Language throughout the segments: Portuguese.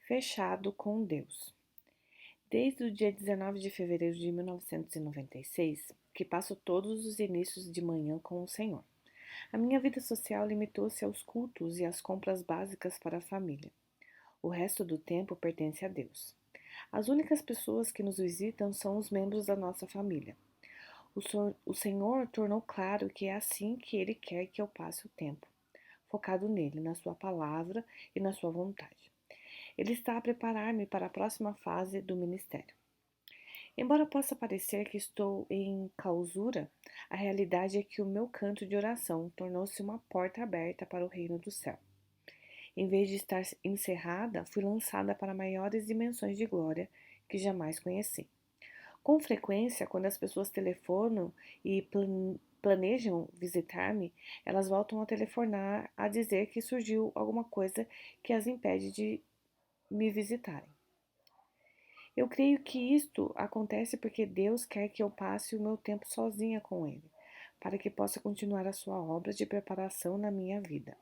Fechado com Deus. Desde o dia 19 de fevereiro de 1996, que passo todos os inícios de manhã com o Senhor. A minha vida social limitou-se aos cultos e às compras básicas para a família. O resto do tempo pertence a Deus. As únicas pessoas que nos visitam são os membros da nossa família. O Senhor tornou claro que é assim que Ele quer que eu passe o tempo, focado nele, na Sua palavra e na Sua vontade. Ele está a preparar-me para a próxima fase do ministério. Embora possa parecer que estou em clausura, a realidade é que o meu canto de oração tornou-se uma porta aberta para o reino do céu. Em vez de estar encerrada, fui lançada para maiores dimensões de glória que jamais conheci. Com frequência, quando as pessoas telefonam e planejam visitar-me, elas voltam a telefonar a dizer que surgiu alguma coisa que as impede de me visitarem. Eu creio que isto acontece porque Deus quer que eu passe o meu tempo sozinha com Ele, para que possa continuar a sua obra de preparação na minha vida.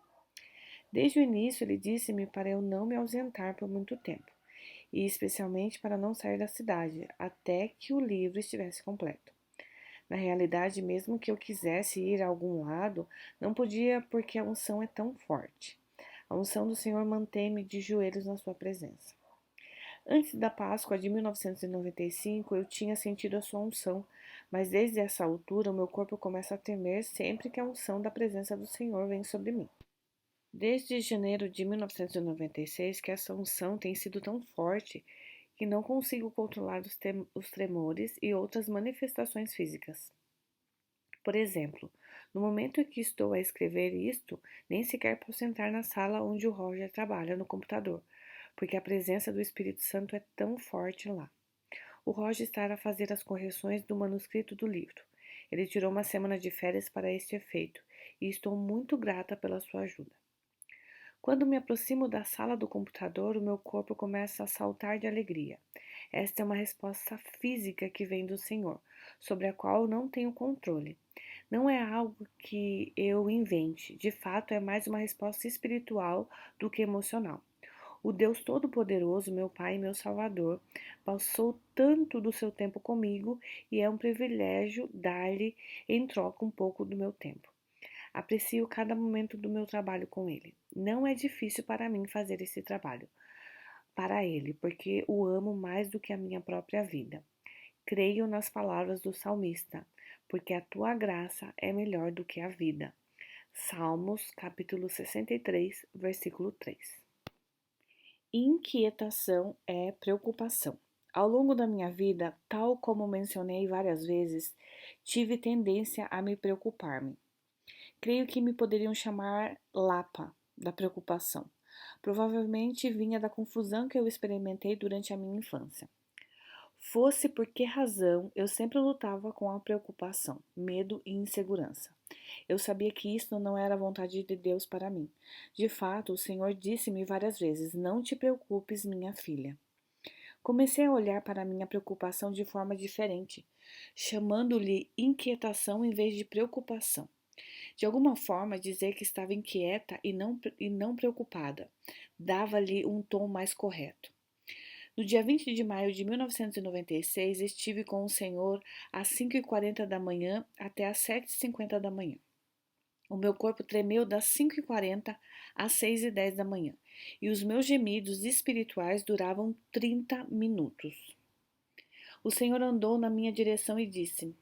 Desde o início, Ele disse-me para eu não me ausentar por muito tempo, e especialmente para não sair da cidade, até que o livro estivesse completo. Na realidade, mesmo que eu quisesse ir a algum lado, não podia porque a unção é tão forte. A unção do Senhor mantém-me de joelhos na sua presença. Antes da Páscoa de 1995, eu tinha sentido a sua unção, mas desde essa altura o meu corpo começa a tremer sempre que a unção da presença do Senhor vem sobre mim. Desde janeiro de 1996 que essa unção tem sido tão forte que não consigo controlar os tremores e outras manifestações físicas. Por exemplo, no momento em que estou a escrever isto, nem sequer posso entrar na sala onde o Roger trabalha no computador, porque a presença do Espírito Santo é tão forte lá. O Roger está a fazer as correções do manuscrito do livro. Ele tirou uma semana de férias para este efeito, e estou muito grata pela sua ajuda. Quando me aproximo da sala do computador, o meu corpo começa a saltar de alegria. Esta é uma resposta física que vem do Senhor, sobre a qual eu não tenho controle. Não é algo que eu invente, de fato é mais uma resposta espiritual do que emocional. O Deus Todo-Poderoso, meu Pai e meu Salvador, passou tanto do seu tempo comigo e é um privilégio dar-lhe em troca um pouco do meu tempo. Aprecio cada momento do meu trabalho com ele. Não é difícil para mim fazer esse trabalho para ele, porque o amo mais do que a minha própria vida. Creio nas palavras do salmista, porque a tua graça é melhor do que a vida. Salmos, capítulo 63, versículo 3. Inquietação é preocupação. Ao longo da minha vida, tal como mencionei várias vezes, tive tendência a me preocupar-me. Creio que me poderiam chamar Lapa, da preocupação. Provavelmente vinha da confusão que eu experimentei durante a minha infância. Fosse por que razão, eu sempre lutava com a preocupação, medo e insegurança. Eu sabia que isso não era a vontade de Deus para mim. De fato, o Senhor disse-me várias vezes: Não te preocupes, minha filha. Comecei a olhar para a minha preocupação de forma diferente, chamando-lhe inquietação em vez de preocupação. De alguma forma, dizer que estava inquieta e não preocupada dava-lhe um tom mais correto. No dia 20 de maio de 1996, estive com o Senhor às 5h40 da manhã até às 7h50 da manhã. O meu corpo tremeu das 5h40 às 6h10 da manhã, e os meus gemidos espirituais duravam 30 minutos. O Senhor andou na minha direção e disse: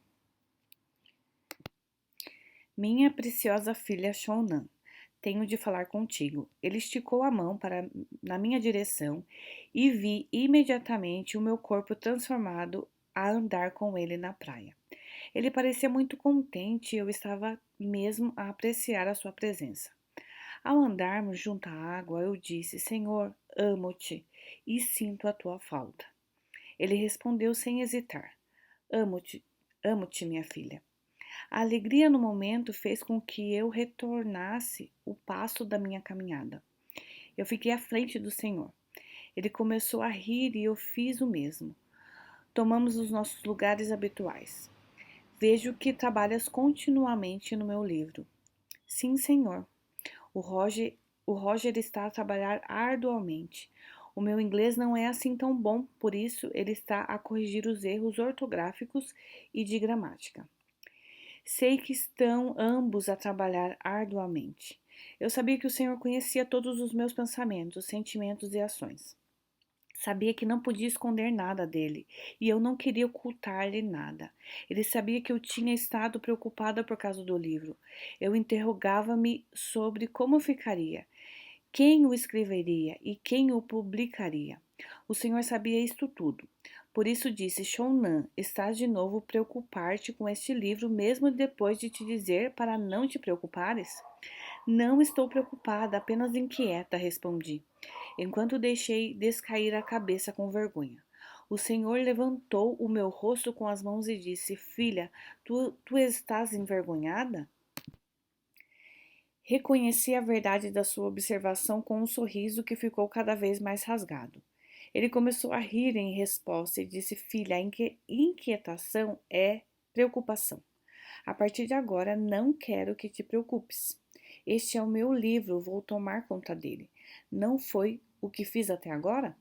Minha preciosa filha Shonan, tenho de falar contigo. Ele esticou a mão na minha direção e vi imediatamente o meu corpo transformado a andar com ele na praia. Ele parecia muito contente e eu estava mesmo a apreciar a sua presença. Ao andarmos junto à água, eu disse: Senhor, amo-te e sinto a tua falta. Ele respondeu sem hesitar: Amo-te, amo-te, minha filha. A alegria no momento fez com que eu retornasse o passo da minha caminhada. Eu fiquei à frente do Senhor. Ele começou a rir e eu fiz o mesmo. Tomamos os nossos lugares habituais. Vejo que trabalhas continuamente no meu livro. Sim, Senhor. O Roger está a trabalhar arduamente. O meu inglês não é assim tão bom, por isso ele está a corrigir os erros ortográficos e de gramática. Sei que estão ambos a trabalhar arduamente. Eu sabia que o Senhor conhecia todos os meus pensamentos, sentimentos e ações. Sabia que não podia esconder nada dele e eu não queria ocultar-lhe nada. Ele sabia que eu tinha estado preocupada por causa do livro. Eu interrogava-me sobre como ficaria, quem o escreveria e quem o publicaria. O Senhor sabia isto tudo. Por isso disse: Shounan, estás de novo preocupar-te com este livro, mesmo depois de te dizer para não te preocupares? Não estou preocupada, apenas inquieta, respondi, enquanto deixei descair a cabeça com vergonha. O Senhor levantou o meu rosto com as mãos e disse: Filha, tu estás envergonhada? Reconheci a verdade da sua observação com um sorriso que ficou cada vez mais rasgado. Ele começou a rir em resposta e disse: Filha, a inquietação é preocupação. A partir de agora, não quero que te preocupes. Este é o meu livro, vou tomar conta dele. Não foi o que fiz até agora?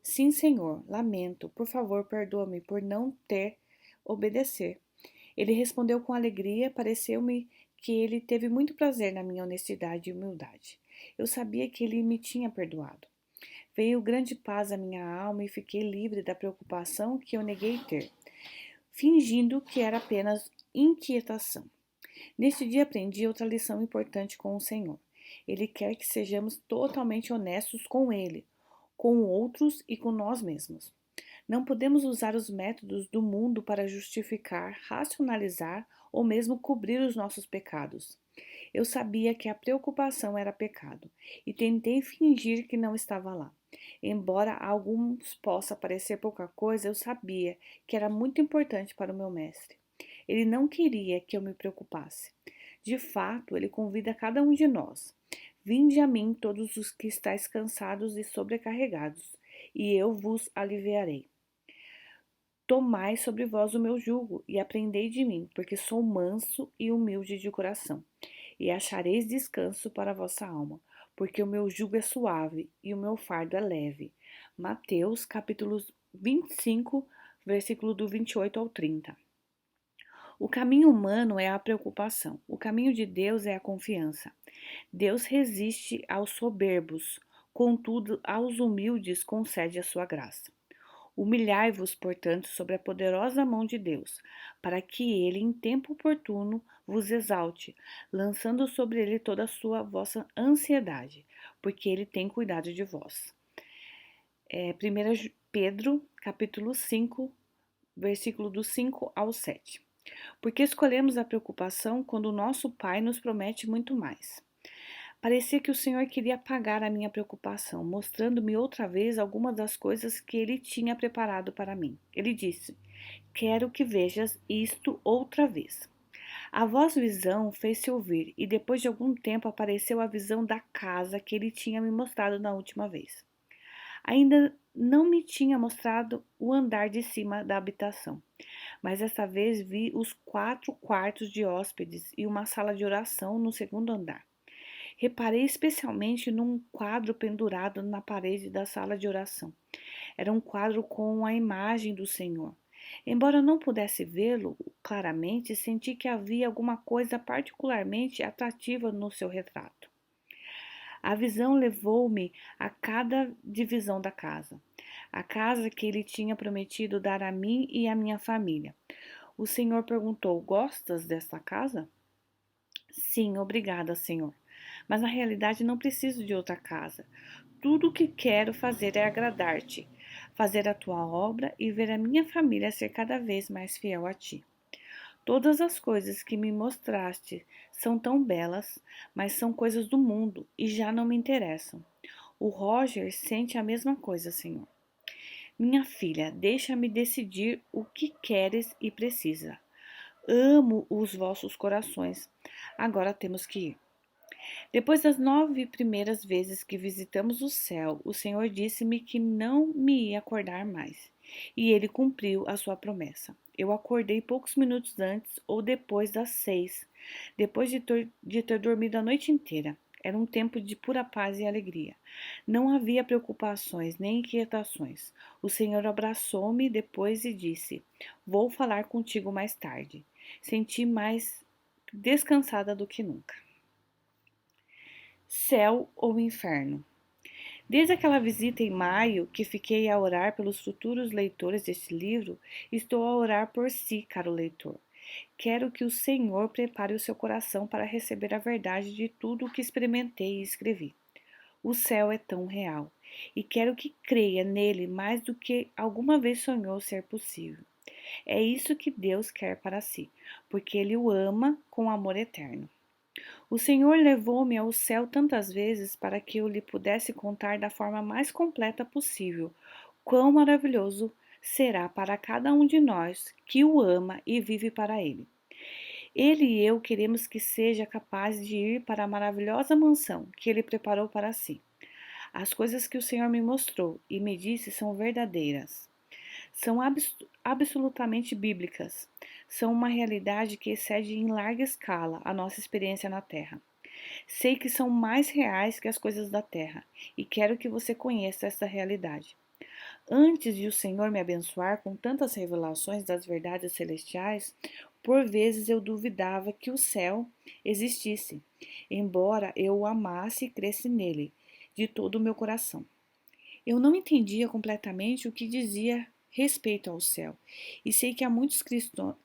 Sim, senhor, lamento. Por favor, perdoa-me por não ter obedecer. Ele respondeu com alegria, pareceu-me que ele teve muito prazer na minha honestidade e humildade. Eu sabia que ele me tinha perdoado. Veio grande paz à minha alma e fiquei livre da preocupação que eu neguei ter, fingindo que era apenas inquietação. Neste dia aprendi outra lição importante com o Senhor. Ele quer que sejamos totalmente honestos com Ele, com outros e com nós mesmos. Não podemos usar os métodos do mundo para justificar, racionalizar ou mesmo cobrir os nossos pecados. Eu sabia que a preocupação era pecado e tentei fingir que não estava lá. Embora a alguns possa parecer pouca coisa, eu sabia que era muito importante para o meu mestre. Ele não queria que eu me preocupasse. De fato, ele convida cada um de nós. Vinde a mim todos os que estáis cansados e sobrecarregados, e eu vos aliviarei. Tomai sobre vós o meu jugo e aprendei de mim, porque sou manso e humilde de coração, e achareis descanso para a vossa alma, porque o meu jugo é suave e o meu fardo é leve. Mateus, capítulos 25, versículo do 28 ao 30. O caminho humano é a preocupação, o caminho de Deus é a confiança. Deus resiste aos soberbos, contudo, aos humildes concede a sua graça. Humilhai-vos, portanto, sobre a poderosa mão de Deus, para que ele, em tempo oportuno, vos exalte, lançando sobre ele toda a sua vossa ansiedade, porque ele tem cuidado de vós. 1 Pedro, capítulo 5, versículo do 5 ao 7. Porque escolhemos a preocupação quando o nosso Pai nos promete muito mais. Parecia que o Senhor queria apagar a minha preocupação, mostrando-me outra vez algumas das coisas que ele tinha preparado para mim. Ele disse: Quero que vejas isto outra vez. A voz visão fez-se ouvir, e depois de algum tempo apareceu a visão da casa que ele tinha me mostrado na última vez. Ainda não me tinha mostrado o andar de cima da habitação, mas desta vez vi os 4 quartos de hóspedes e uma sala de oração no segundo andar. Reparei especialmente num quadro pendurado na parede da sala de oração. Era um quadro com a imagem do Senhor. Embora não pudesse vê-lo claramente, senti que havia alguma coisa particularmente atrativa no seu retrato. A visão levou-me a cada divisão da casa, a casa que ele tinha prometido dar a mim e à minha família. O Senhor perguntou: Gostas desta casa? Sim, obrigada, Senhor. Mas na realidade não preciso de outra casa. Tudo o que quero fazer é agradar-te, fazer a tua obra e ver a minha família ser cada vez mais fiel a ti. Todas as coisas que me mostraste são tão belas, mas são coisas do mundo e já não me interessam. O Roger sente a mesma coisa, Senhor. Minha filha, deixa-me decidir o que queres e precisa. Amo os vossos corações. Agora temos que ir. Depois das 9 primeiras vezes que visitamos o céu, o Senhor disse-me que não me ia acordar mais. E ele cumpriu a sua promessa. Eu acordei poucos minutos antes ou depois das 6, depois de ter dormido a noite inteira. Era um tempo de pura paz e alegria. Não havia preocupações nem inquietações. O Senhor abraçou-me depois e disse: Vou falar contigo mais tarde. Senti mais descansada do que nunca. Céu ou inferno? Desde aquela visita em maio, que fiquei a orar pelos futuros leitores deste livro, estou a orar por si, caro leitor. Quero que o Senhor prepare o seu coração para receber a verdade de tudo o que experimentei e escrevi. O céu é tão real, e quero que creia nele mais do que alguma vez sonhou ser possível. É isso que Deus quer para si, porque ele o ama com amor eterno. O Senhor levou-me ao céu tantas vezes para que eu lhe pudesse contar da forma mais completa possível quão maravilhoso será para cada um de nós que o ama e vive para ele. Ele e eu queremos que seja capaz de ir para a maravilhosa mansão que ele preparou para si. As coisas que o Senhor me mostrou e me disse são verdadeiras. São absolutamente bíblicas. São uma realidade que excede em larga escala a nossa experiência na Terra. Sei que são mais reais que as coisas da Terra e quero que você conheça essa realidade. Antes de o Senhor me abençoar com tantas revelações das verdades celestiais, por vezes eu duvidava que o céu existisse, embora eu o amasse e cresce nele de todo o meu coração. Eu não entendia completamente o que dizia respeito ao céu, e sei que há muitos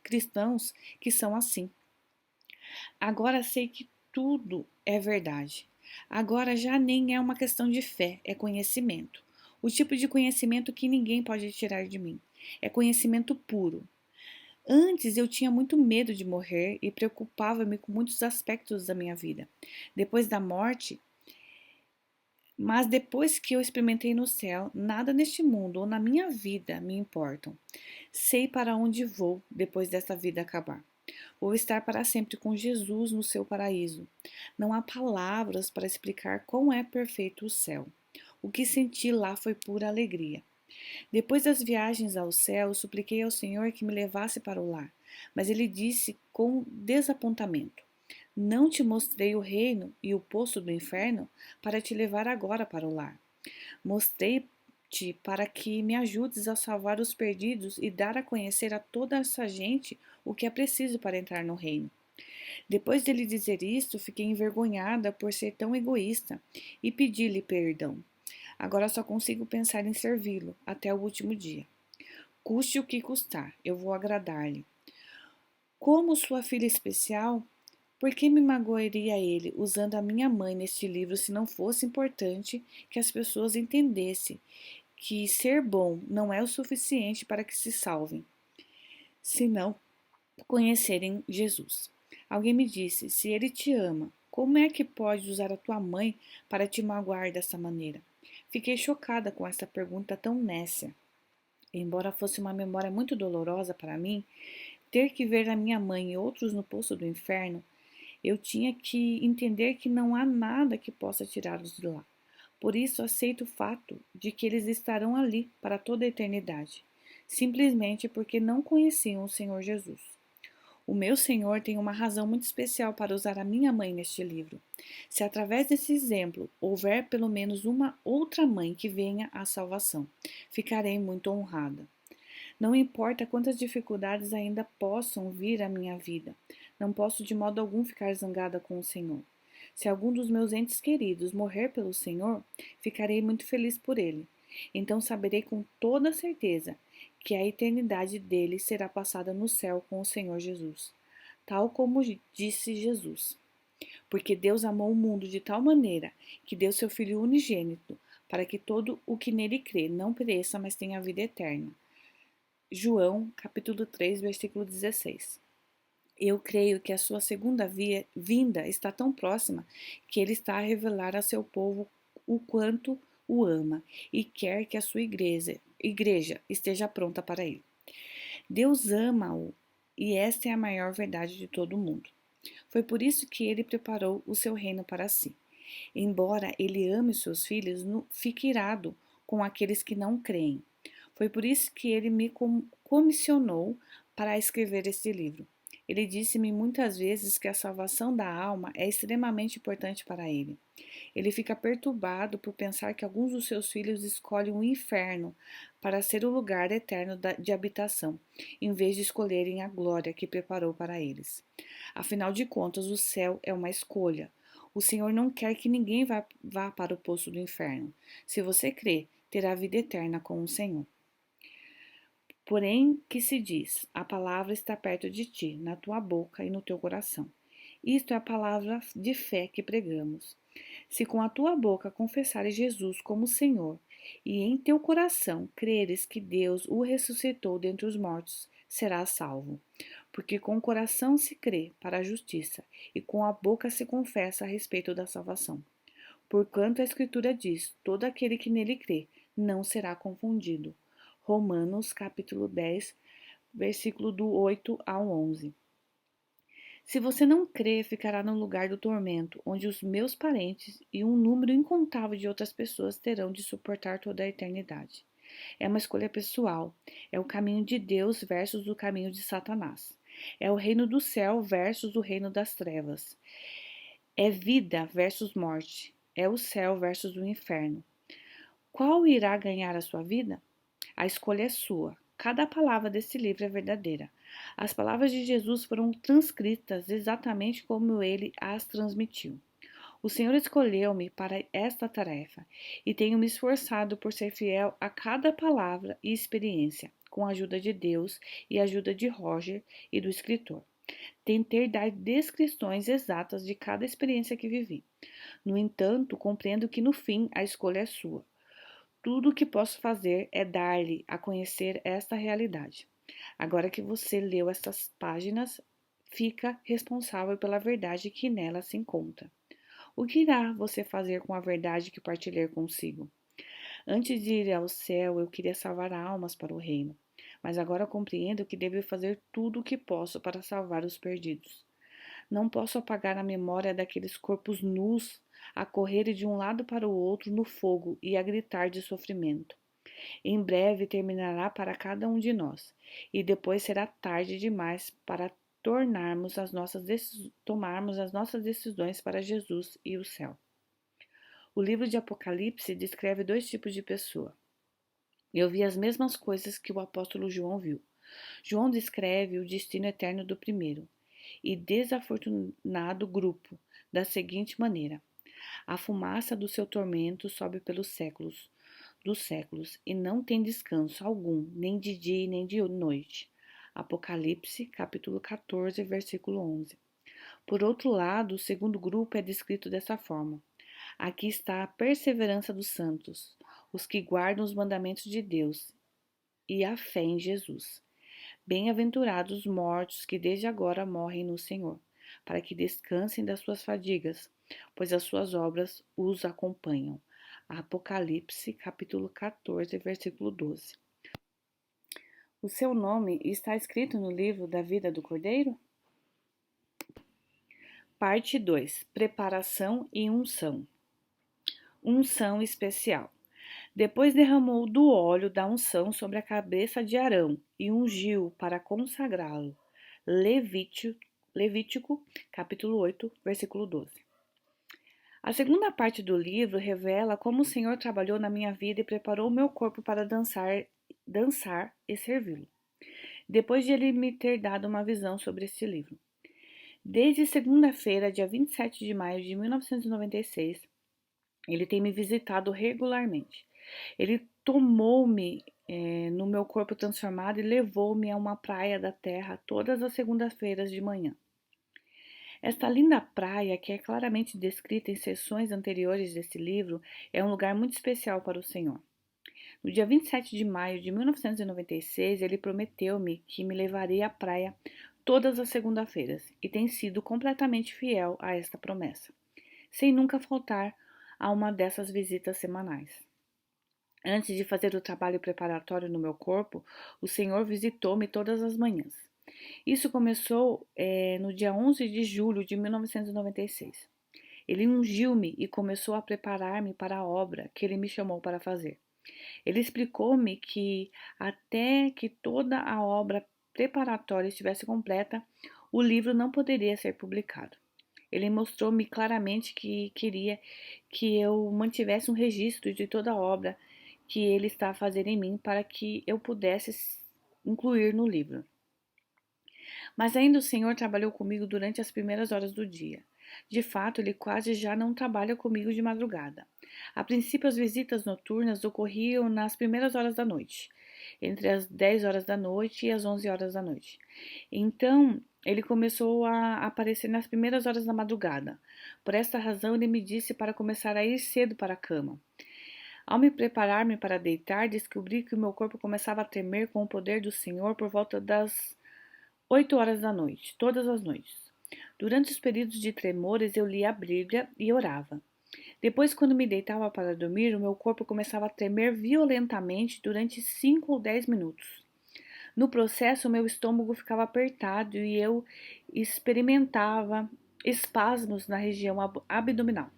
cristãos que são assim. Agora sei que tudo é verdade. Agora já nem é uma questão de fé, é conhecimento. O tipo de conhecimento que ninguém pode tirar de mim. É conhecimento puro. Antes eu tinha muito medo de morrer e preocupava-me com muitos aspectos da minha vida. Depois da morte, mas depois que eu experimentei no céu, nada neste mundo ou na minha vida me importam. Sei para onde vou depois desta vida acabar. Vou estar para sempre com Jesus no seu paraíso. Não há palavras para explicar quão é perfeito o céu. O que senti lá foi pura alegria. Depois das viagens ao céu, supliquei ao Senhor que me levasse para o lar, mas ele disse com desapontamento: Não te mostrei o reino e o poço do inferno para te levar agora para o lar. Mostrei-te para que me ajudes a salvar os perdidos e dar a conhecer a toda essa gente o que é preciso para entrar no reino. Depois dele dizer isto, fiquei envergonhada por ser tão egoísta e pedi-lhe perdão. Agora só consigo pensar em servi-lo até o último dia. Custe o que custar, eu vou agradar-lhe. Como sua filha especial, por que me magoaria ele usando a minha mãe neste livro se não fosse importante que as pessoas entendessem que ser bom não é o suficiente para que se salvem, se não conhecerem Jesus? Alguém me disse: se ele te ama, como é que pode usar a tua mãe para te magoar dessa maneira? Fiquei chocada com essa pergunta tão nécia. Embora fosse uma memória muito dolorosa para mim, ter que ver a minha mãe e outros no poço do inferno, eu tinha que entender que não há nada que possa tirá-los de lá. Por isso aceito o fato de que eles estarão ali para toda a eternidade, simplesmente porque não conheciam o Senhor Jesus. O meu Senhor tem uma razão muito especial para usar a minha mãe neste livro. Se através desse exemplo houver pelo menos uma outra mãe que venha à salvação, ficarei muito honrada. Não importa quantas dificuldades ainda possam vir à minha vida, não posso de modo algum ficar zangada com o Senhor. Se algum dos meus entes queridos morrer pelo Senhor, ficarei muito feliz por ele. Então saberei com toda certeza que a eternidade dele será passada no céu com o Senhor Jesus, tal como disse Jesus. Porque Deus amou o mundo de tal maneira que deu seu Filho unigênito, para que todo o que nele crê não pereça, mas tenha vida eterna. João, capítulo 3, versículo 16. Eu creio que a sua segunda vinda está tão próxima que ele está a revelar a seu povo o quanto o ama e quer que a sua igreja esteja pronta para ele. Deus ama-o e esta é a maior verdade de todo o mundo. Foi por isso que ele preparou o seu reino para si. Embora ele ame seus filhos, fique irado com aqueles que não creem. Foi por isso que ele me comissionou para escrever este livro. Ele disse-me muitas vezes que a salvação da alma é extremamente importante para ele. Ele fica perturbado por pensar que alguns dos seus filhos escolhem o inferno para ser o lugar eterno de habitação, em vez de escolherem a glória que preparou para eles. Afinal de contas, o céu é uma escolha. O Senhor não quer que ninguém vá para o poço do inferno. Se você crê, terá vida eterna com o Senhor. Porém, que se diz: a palavra está perto de ti, na tua boca e no teu coração. Isto é a palavra de fé que pregamos. Se com a tua boca confessares Jesus como Senhor e em teu coração creres que Deus o ressuscitou dentre os mortos, serás salvo. Porque com o coração se crê para a justiça e com a boca se confessa a respeito da salvação. Porquanto a Escritura diz: todo aquele que nele crê não será confundido. Romanos capítulo 10, versículo do 8 ao 11. Se você não crê, ficará no lugar do tormento, onde os meus parentes e um número incontável de outras pessoas terão de suportar toda a eternidade. É uma escolha pessoal. É o caminho de Deus versus o caminho de Satanás. É o reino do céu versus o reino das trevas. É vida versus morte. É o céu versus o inferno. Qual irá ganhar a sua vida? A escolha é sua. Cada palavra desse livro é verdadeira. As palavras de Jesus foram transcritas exatamente como ele as transmitiu. O Senhor escolheu-me para esta tarefa e tenho me esforçado por ser fiel a cada palavra e experiência, com a ajuda de Deus e a ajuda de Roger e do escritor. Tentei dar descrições exatas de cada experiência que vivi. No entanto, compreendo que no fim a escolha é sua. Tudo o que posso fazer é dar-lhe a conhecer esta realidade. Agora que você leu estas páginas, fica responsável pela verdade que nela se encontra. O que irá você fazer com a verdade que partilhei consigo? Antes de ir ao céu, eu queria salvar almas para o reino, mas agora compreendo que devo fazer tudo o que posso para salvar os perdidos. Não posso apagar a memória daqueles corpos nus a correrem de um lado para o outro no fogo e a gritar de sofrimento. Em breve terminará para cada um de nós, e depois será tarde demais para tomarmos as nossas decisões para Jesus e o céu. O livro de Apocalipse descreve dois tipos de pessoa. Eu vi as mesmas coisas que o apóstolo João viu. João descreve o destino eterno do primeiro e desafortunado grupo da seguinte maneira: a fumaça do seu tormento sobe pelos séculos dos séculos e não tem descanso algum, nem de dia nem de noite. Apocalipse, capítulo 14, versículo 11. Por outro lado, o segundo grupo é descrito dessa forma: aqui está a perseverança dos santos, os que guardam os mandamentos de Deus e a fé em Jesus. Bem-aventurados os mortos que desde agora morrem no Senhor, para que descansem das suas fadigas, pois as suas obras os acompanham. Apocalipse, capítulo 14, versículo 12. O seu nome está escrito no livro da vida do Cordeiro? Parte 2: Preparação e unção. Unção especial. Depois derramou do óleo da unção sobre a cabeça de Arão e ungiu para consagrá-lo. Levítico, capítulo 8, versículo 12. A segunda parte do livro revela como o Senhor trabalhou na minha vida e preparou o meu corpo para dançar e servi-lo. Depois de ele me ter dado uma visão sobre este livro. Desde segunda-feira, dia 27 de maio de 1996, ele tem me visitado regularmente. Ele tomou-me no meu corpo transformado e levou-me a uma praia da terra todas as segundas-feiras de manhã. Esta linda praia, que é claramente descrita em seções anteriores desse livro, é um lugar muito especial para o Senhor. No dia 27 de maio de 1996, ele prometeu-me que me levaria à praia todas as segundas-feiras e tem sido completamente fiel a esta promessa, sem nunca faltar a uma dessas visitas semanais. Antes de fazer o trabalho preparatório no meu corpo, o Senhor visitou-me todas as manhãs. Isso começou no dia 11 de julho de 1996. Ele ungiu-me e começou a preparar-me para a obra que ele me chamou para fazer. Ele explicou-me que até que toda a obra preparatória estivesse completa, o livro não poderia ser publicado. Ele mostrou-me claramente que queria que eu mantivesse um registro de toda a obra que ele está a fazer em mim para que eu pudesse incluir no livro. Mas ainda o Senhor trabalhou comigo durante as primeiras horas do dia. De fato, ele quase já não trabalha comigo de madrugada. A princípio, as visitas noturnas ocorriam nas primeiras horas da noite, entre as 10 horas da noite e as 11 horas da noite. Então, ele começou a aparecer nas primeiras horas da madrugada. Por esta razão, ele me disse para começar a ir cedo para a cama. Ao me preparar-me para deitar, descobri que o meu corpo começava a tremer com o poder do Senhor por volta das 8 horas da noite, todas as noites. Durante os períodos de tremores, eu lia a Bíblia e orava. Depois, quando me deitava para dormir, o meu corpo começava a tremer violentamente durante 5 ou 10 minutos. No processo, o meu estômago ficava apertado e eu experimentava espasmos na região abdominal.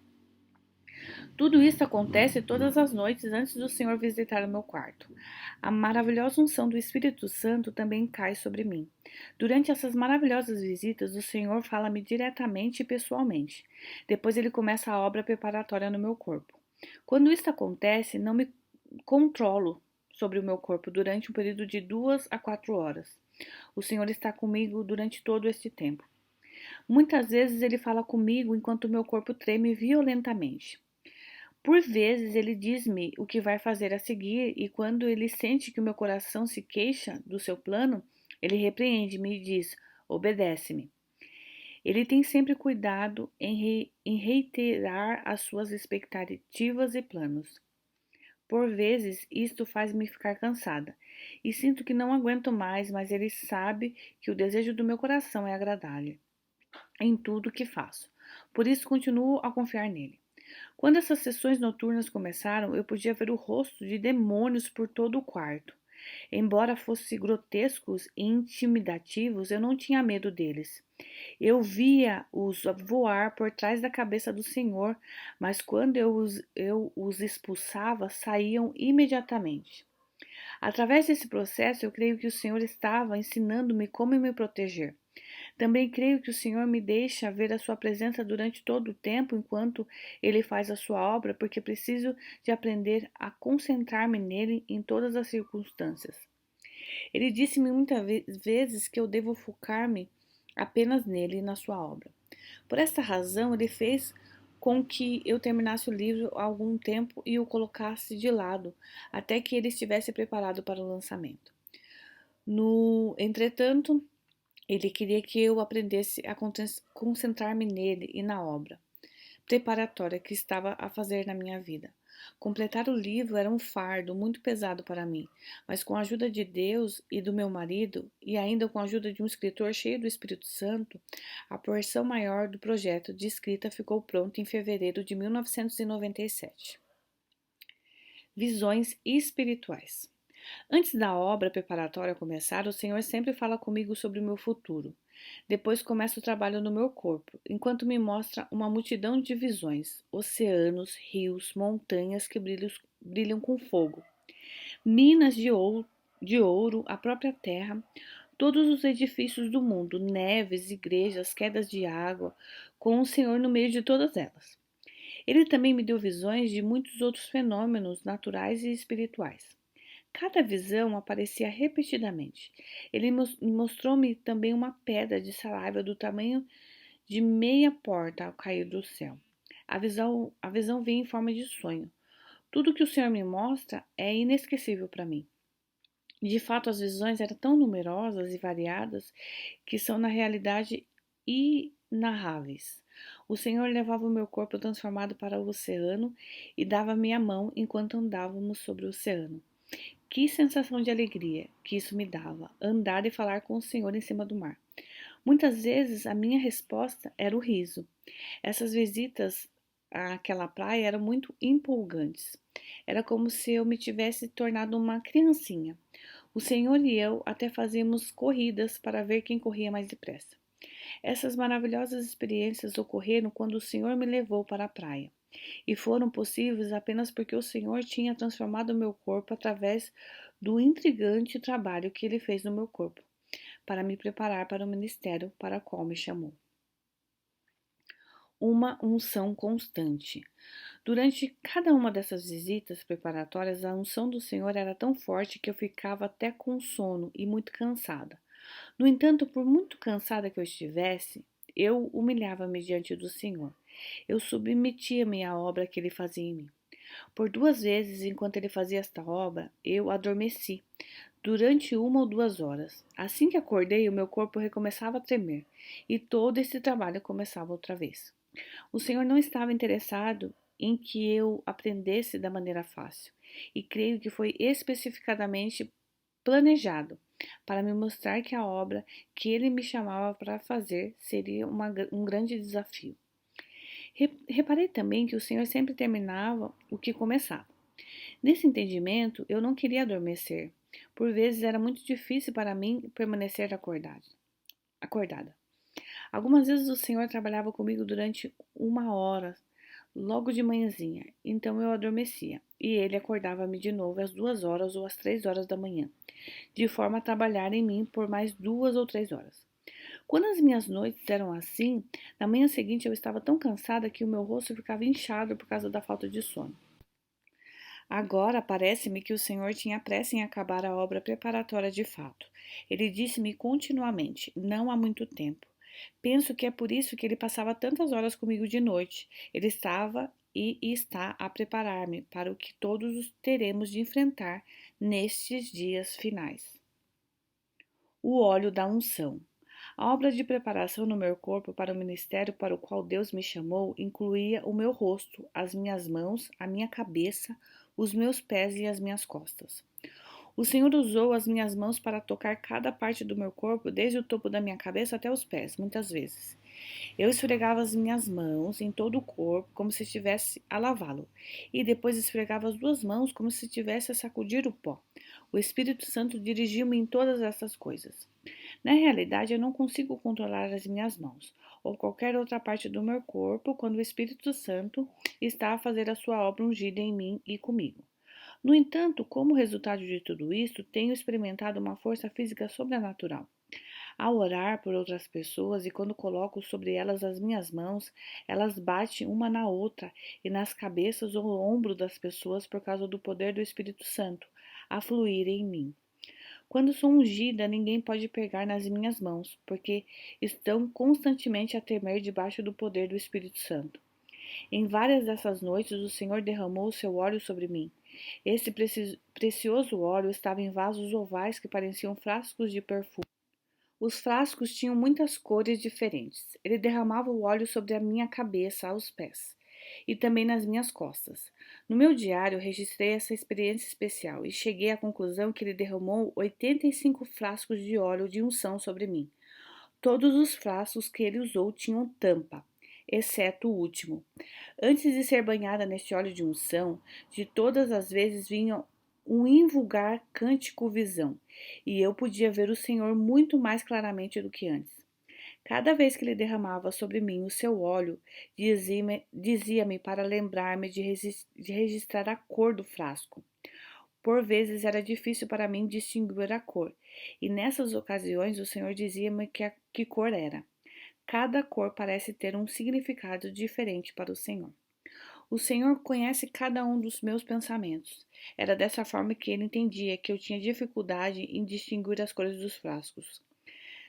Tudo isso acontece todas as noites antes do Senhor visitar o meu quarto. A maravilhosa unção do Espírito Santo também cai sobre mim. Durante essas maravilhosas visitas, o Senhor fala-me diretamente e pessoalmente. Depois ele começa a obra preparatória no meu corpo. Quando isso acontece, não me controlo sobre o meu corpo durante um período de 2 a 4 horas. O Senhor está comigo durante todo este tempo. Muitas vezes ele fala comigo enquanto o meu corpo treme violentamente. Por vezes ele diz-me o que vai fazer a seguir, e quando ele sente que o meu coração se queixa do seu plano, ele repreende-me e diz: obedece-me. Ele tem sempre cuidado em reiterar as suas expectativas e planos. Por vezes, isto faz-me ficar cansada e sinto que não aguento mais, mas ele sabe que o desejo do meu coração é agradar-lhe em tudo o que faço. Por isso, continuo a confiar nele. Quando essas sessões noturnas começaram, eu podia ver o rosto de demônios por todo o quarto. Embora fossem grotescos e intimidativos, eu não tinha medo deles. Eu via-os voar por trás da cabeça do Senhor, mas quando eu os expulsava, saíam imediatamente. Através desse processo, eu creio que o Senhor estava ensinando-me como me proteger. Também creio que o Senhor me deixa ver a sua presença durante todo o tempo enquanto ele faz a sua obra, porque preciso de aprender a concentrar-me nele em todas as circunstâncias. Ele disse-me muitas vezes que eu devo focar-me apenas nele e na sua obra. Por esta razão, ele fez com que eu terminasse o livro há algum tempo e o colocasse de lado, até que ele estivesse preparado para o lançamento. Entretanto, ele queria que eu aprendesse a concentrar-me nele e na obra preparatória que estava a fazer na minha vida. Completar o livro era um fardo muito pesado para mim, mas com a ajuda de Deus e do meu marido, e ainda com a ajuda de um escritor cheio do Espírito Santo, a porção maior do projeto de escrita ficou pronta em fevereiro de 1997. Visões espirituais. Antes da obra preparatória começar, o Senhor sempre fala comigo sobre o meu futuro. Depois começa o trabalho no meu corpo, enquanto me mostra uma multidão de visões, oceanos, rios, montanhas que brilham com fogo, minas de ouro, a própria terra, todos os edifícios do mundo, neves, igrejas, quedas de água, com o Senhor no meio de todas elas. Ele também me deu visões de muitos outros fenômenos naturais e espirituais. Cada visão aparecia repetidamente. Ele mostrou-me também uma pedra de saraiva do tamanho de meia porta ao cair do céu. A visão vinha em forma de sonho. Tudo que o Senhor me mostra é inesquecível para mim. De fato, as visões eram tão numerosas e variadas que são, na realidade, inarráveis. O Senhor levava o meu corpo transformado para o oceano e dava-me a mão enquanto andávamos sobre o oceano. Que sensação de alegria que isso me dava, andar e falar com o Senhor em cima do mar. Muitas vezes a minha resposta era o riso. Essas visitas àquela praia eram muito empolgantes. Era como se eu me tivesse tornado uma criancinha. O Senhor e eu até fazíamos corridas para ver quem corria mais depressa. Essas maravilhosas experiências ocorreram quando o Senhor me levou para a praia. E foram possíveis apenas porque o Senhor tinha transformado o meu corpo através do intrigante trabalho que ele fez no meu corpo. para me preparar para o ministério para o qual me chamou. Uma unção constante. Durante cada uma dessas visitas preparatórias, a unção do Senhor era tão forte que eu ficava até com sono e muito cansada. No entanto, por muito cansada que eu estivesse, eu humilhava-me diante do Senhor. Eu submetia-me à obra que ele fazia em mim. Por 2 vezes, enquanto ele fazia esta obra, eu adormeci durante 1 ou 2 horas. Assim que acordei, o meu corpo recomeçava a tremer e todo esse trabalho começava outra vez. O Senhor não estava interessado em que eu aprendesse da maneira fácil, e creio que foi especificadamente planejado para me mostrar que a obra que ele me chamava para fazer seria um grande desafio. Reparei também que o Senhor sempre terminava o que começava. Nesse entendimento, eu não queria adormecer. Por vezes era muito difícil para mim permanecer acordada. Algumas vezes o Senhor trabalhava comigo durante 1 hora, logo de manhãzinha, então eu adormecia, e ele acordava-me de novo às 2 horas ou às 3 horas da manhã, de forma a trabalhar em mim por mais 2 ou 3 horas. Quando as minhas noites eram assim, na manhã seguinte eu estava tão cansada que o meu rosto ficava inchado por causa da falta de sono. Agora parece-me que o Senhor tinha pressa em acabar a obra preparatória de fato. Ele disse-me continuamente, não há muito tempo. Penso que é por isso que ele passava tantas horas comigo de noite. Ele estava e está a preparar-me para o que todos teremos de enfrentar nestes dias finais. O óleo da unção. A obra de preparação no meu corpo para o ministério para o qual Deus me chamou incluía o meu rosto, as minhas mãos, a minha cabeça, os meus pés e as minhas costas. O Senhor usou as minhas mãos para tocar cada parte do meu corpo, desde o topo da minha cabeça até os pés, muitas vezes. Eu esfregava as minhas mãos em todo o corpo, como se estivesse a lavá-lo, e depois esfregava as 2 mãos, como se estivesse a sacudir o pó. O Espírito Santo dirigiu-me em todas essas coisas. Na realidade, eu não consigo controlar as minhas mãos ou qualquer outra parte do meu corpo quando o Espírito Santo está a fazer a sua obra ungida em mim e comigo. No entanto, como resultado de tudo isso, tenho experimentado uma força física sobrenatural. Ao orar por outras pessoas e quando coloco sobre elas as minhas mãos, elas batem uma na outra e nas cabeças ou ombros das pessoas por causa do poder do Espírito Santo a fluir em mim. Quando sou ungida, ninguém pode pegar nas minhas mãos, porque estão constantemente a tremer debaixo do poder do Espírito Santo. Em várias dessas noites, o Senhor derramou o seu óleo sobre mim. Esse precioso óleo estava em vasos ovais que pareciam frascos de perfume. Os frascos tinham muitas cores diferentes. Ele derramava o óleo sobre a minha cabeça aos pés e também nas minhas costas. No meu diário, registrei essa experiência especial e cheguei à conclusão que ele derramou 85 frascos de óleo de unção sobre mim. Todos os frascos que ele usou tinham tampa, exceto o último. Antes de ser banhada neste óleo de unção, de todas as vezes vinha um invulgar cântico-visão, e eu podia ver o Senhor muito mais claramente do que antes. Cada vez que ele derramava sobre mim o seu óleo, dizia-me para lembrar-me de registrar a cor do frasco. Por vezes era difícil para mim distinguir a cor, e nessas ocasiões o Senhor dizia-me que cor era. Cada cor parece ter um significado diferente para o Senhor. O Senhor conhece cada um dos meus pensamentos. Era dessa forma que ele entendia que eu tinha dificuldade em distinguir as cores dos frascos.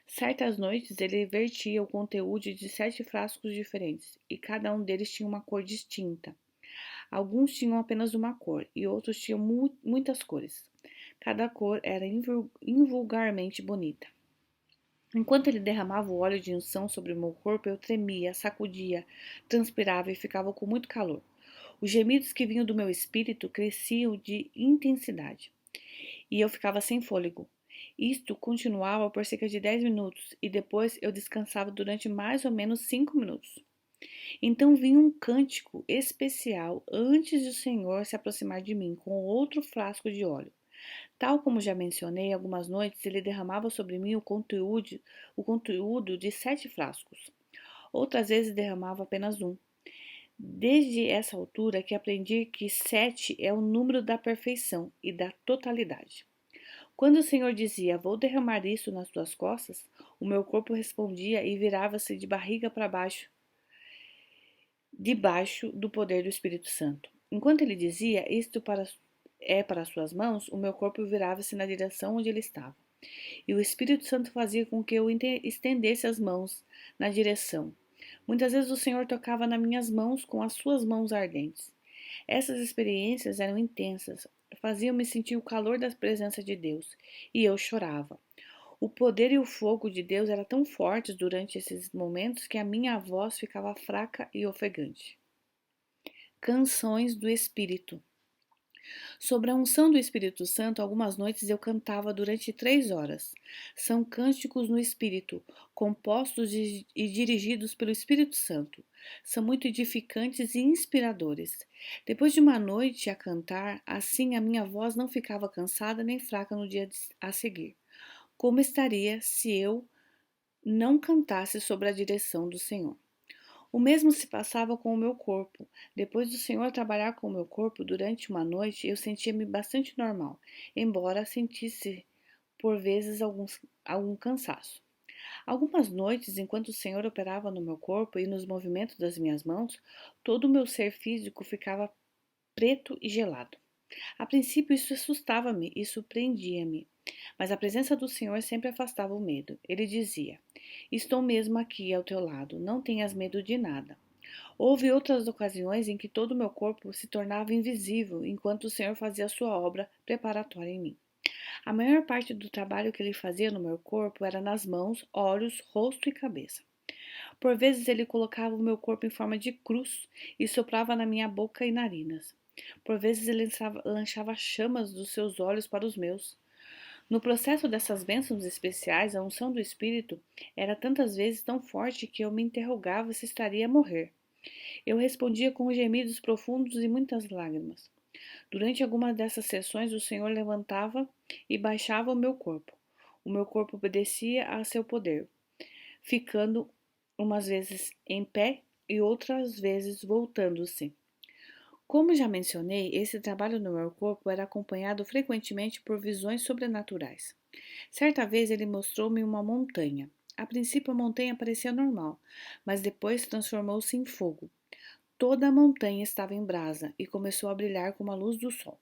Certas noites ele vertia o conteúdo de 7 frascos diferentes, e cada um deles tinha uma cor distinta. Alguns tinham apenas uma cor, e outros tinham muitas cores. Cada cor era invulgarmente bonita. Enquanto ele derramava o óleo de unção sobre o meu corpo, eu tremia, sacudia, transpirava e ficava com muito calor. Os gemidos que vinham do meu espírito cresciam de intensidade, e eu ficava sem fôlego. Isto continuava por cerca de 10 minutos, e depois eu descansava durante mais ou menos 5 minutos. Então vinha um cântico especial antes do Senhor se aproximar de mim com outro frasco de óleo. Tal como já mencionei, algumas noites ele derramava sobre mim o conteúdo de 7 frascos. Outras vezes derramava apenas um. Desde essa altura que aprendi que 7 é o número da perfeição e da totalidade. Quando o Senhor dizia, vou derramar isso nas tuas costas, o meu corpo respondia e virava-se de barriga para baixo, debaixo do poder do Espírito Santo. Enquanto ele dizia, é para suas mãos, o meu corpo virava-se na direção onde ele estava. E o Espírito Santo fazia com que eu estendesse as mãos na direção. Muitas vezes o Senhor tocava nas minhas mãos com as suas mãos ardentes. Essas experiências eram intensas, faziam-me sentir o calor da presença de Deus, e eu chorava. O poder e o fogo de Deus eram tão fortes durante esses momentos que a minha voz ficava fraca e ofegante. Canções do Espírito. Sobre a unção do Espírito Santo, algumas noites eu cantava durante 3 horas. São cânticos no Espírito, compostos e dirigidos pelo Espírito Santo. São muito edificantes e inspiradores. Depois de uma noite a cantar, assim a minha voz não ficava cansada nem fraca no dia a seguir. Como estaria se eu não cantasse sobre a direção do Senhor? O mesmo se passava com o meu corpo. Depois do Senhor trabalhar com o meu corpo durante uma noite, eu sentia-me bastante normal, embora sentisse por vezes algum cansaço. Algumas noites, enquanto o Senhor operava no meu corpo e nos movimentos das minhas mãos, todo o meu ser físico ficava preto e gelado. A princípio, isso assustava-me e surpreendia-me, mas a presença do Senhor sempre afastava o medo. Ele dizia: estou mesmo aqui ao teu lado, não tenhas medo de nada. Houve outras ocasiões em que todo o meu corpo se tornava invisível enquanto o Senhor fazia a sua obra preparatória em mim. A maior parte do trabalho que ele fazia no meu corpo era nas mãos, olhos, rosto e cabeça. Por vezes ele colocava o meu corpo em forma de cruz e soprava na minha boca e narinas. Por vezes ele lançava chamas dos seus olhos para os meus. No processo dessas bênçãos especiais, a unção do Espírito era tantas vezes tão forte que eu me interrogava se estaria a morrer. Eu respondia com gemidos profundos e muitas lágrimas. Durante algumas dessas sessões, o Senhor levantava e baixava o meu corpo. O meu corpo obedecia a seu poder, ficando umas vezes em pé e outras vezes voltando-se. Como já mencionei, esse trabalho no meu corpo era acompanhado frequentemente por visões sobrenaturais. Certa vez ele mostrou-me uma montanha. A princípio a montanha parecia normal, mas depois transformou-se em fogo. Toda a montanha estava em brasa e começou a brilhar como a luz do sol.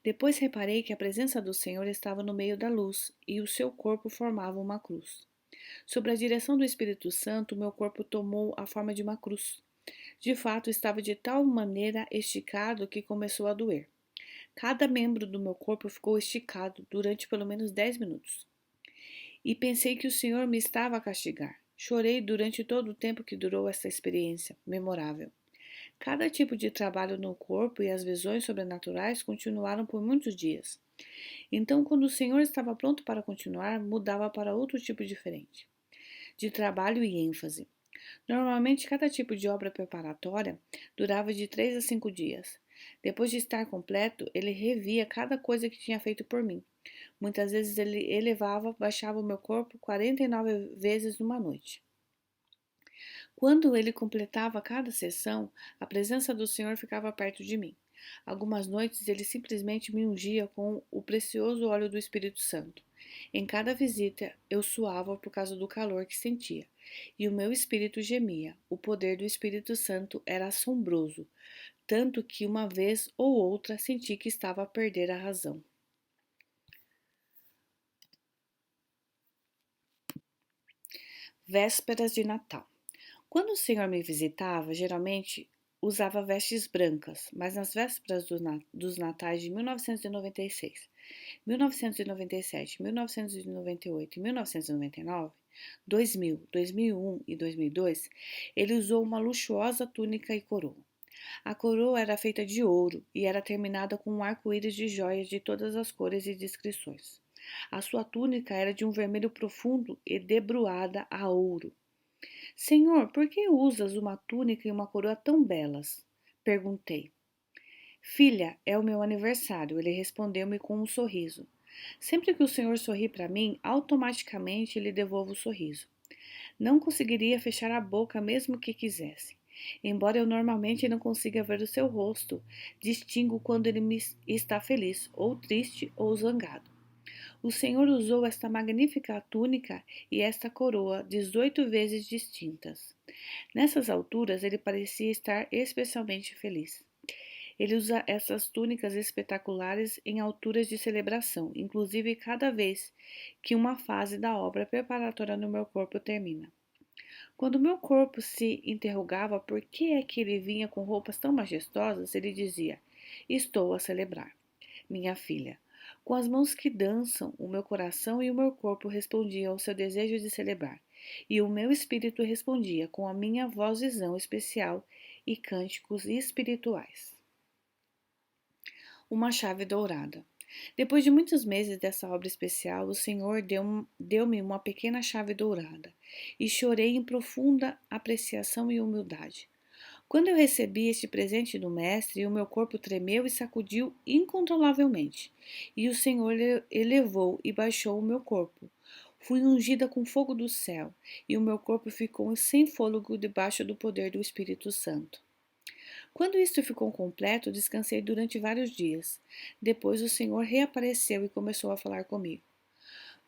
Depois reparei que a presença do Senhor estava no meio da luz e o seu corpo formava uma cruz. Sob a direção do Espírito Santo, meu corpo tomou a forma de uma cruz. De fato, estava de tal maneira esticado que começou a doer. Cada membro do meu corpo ficou esticado durante pelo menos 10 minutos. E pensei que o Senhor me estava a castigar. Chorei durante todo o tempo que durou essa experiência memorável. Cada tipo de trabalho no corpo e as visões sobrenaturais continuaram por muitos dias. Então, quando o Senhor estava pronto para continuar, mudava para outro tipo diferente de trabalho e ênfase. Normalmente, cada tipo de obra preparatória durava de 3 a 5 dias. Depois de estar completo, ele revia cada coisa que tinha feito por mim. Muitas vezes ele baixava o meu corpo 49 vezes numa noite. Quando ele completava cada sessão, a presença do Senhor ficava perto de mim. Algumas noites ele simplesmente me ungia com o precioso óleo do Espírito Santo. Em cada visita eu suava por causa do calor que sentia, e o meu espírito gemia. O poder do Espírito Santo era assombroso, tanto que uma vez ou outra senti que estava a perder a razão. Vésperas de Natal. Quando o Senhor me visitava, geralmente usava vestes brancas, mas nas vésperas dos natais de 1996, 1997, 1998 e 1999, 2000, 2001 e 2002, ele usou uma luxuosa túnica e coroa. A coroa era feita de ouro e era terminada com um arco-íris de joias de todas as cores e descrições. A sua túnica era de um vermelho profundo e debruada a ouro. Senhor, por que usas uma túnica e uma coroa tão belas? Perguntei. Filha, é o meu aniversário, ele respondeu-me com um sorriso. Sempre que o Senhor sorri para mim, automaticamente lhe devolvo o sorriso. Não conseguiria fechar a boca mesmo que quisesse. Embora eu normalmente não consiga ver o seu rosto, distingo quando ele está feliz, ou triste, ou zangado. O Senhor usou esta magnífica túnica e esta coroa 18 vezes distintas. Nessas alturas, ele parecia estar especialmente feliz. Ele usa essas túnicas espetaculares em alturas de celebração, inclusive cada vez que uma fase da obra preparatória no meu corpo termina. Quando meu corpo se interrogava por que é que ele vinha com roupas tão majestosas, ele dizia: Estou a celebrar, minha filha. Com as mãos que dançam, o meu coração e o meu corpo respondiam ao seu desejo de celebrar, e o meu espírito respondia com a minha vozezão especial e cânticos espirituais. Uma chave dourada. Depois de muitos meses dessa obra especial, o Senhor deu-me uma pequena chave dourada e chorei em profunda apreciação e humildade. Quando eu recebi este presente do Mestre, o meu corpo tremeu e sacudiu incontrolavelmente, e o Senhor elevou e baixou o meu corpo. Fui ungida com fogo do céu, e o meu corpo ficou sem fôlego debaixo do poder do Espírito Santo. Quando isto ficou completo, descansei durante vários dias. Depois o Senhor reapareceu e começou a falar comigo.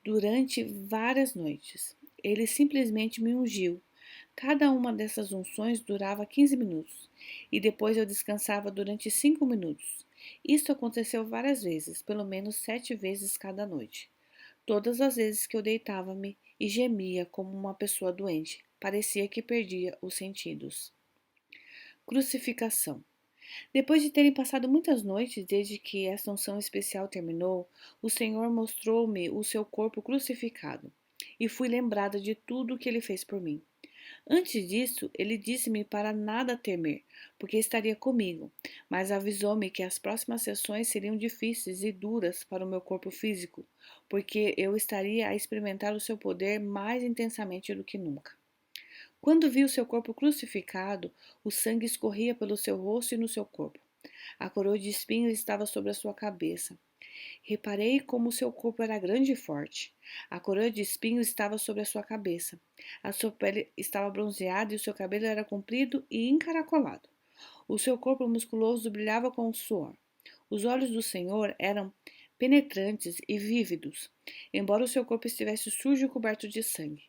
Durante várias noites, ele simplesmente me ungiu. Cada uma dessas unções durava 15 minutos, e depois eu descansava durante 5 minutos. Isto aconteceu várias vezes, pelo menos 7 vezes cada noite. Todas as vezes que eu deitava-me e gemia como uma pessoa doente, parecia que perdia os sentidos. Crucificação. Depois de terem passado muitas noites desde que esta unção especial terminou, o Senhor mostrou-me o seu corpo crucificado, e fui lembrada de tudo o que ele fez por mim. Antes disso, ele disse-me para nada temer, porque estaria comigo, mas avisou-me que as próximas sessões seriam difíceis e duras para o meu corpo físico, porque eu estaria a experimentar o seu poder mais intensamente do que nunca. Quando vi o seu corpo crucificado, o sangue escorria pelo seu rosto e no seu corpo. A coroa de espinhos estava sobre a sua cabeça. Reparei como seu corpo era grande e forte. A coroa de espinhos estava sobre a sua cabeça. A sua pele estava bronzeada e o seu cabelo era comprido e encaracolado. O seu corpo musculoso brilhava com o suor. Os olhos do Senhor eram penetrantes e vívidos, embora o seu corpo estivesse sujo e coberto de sangue.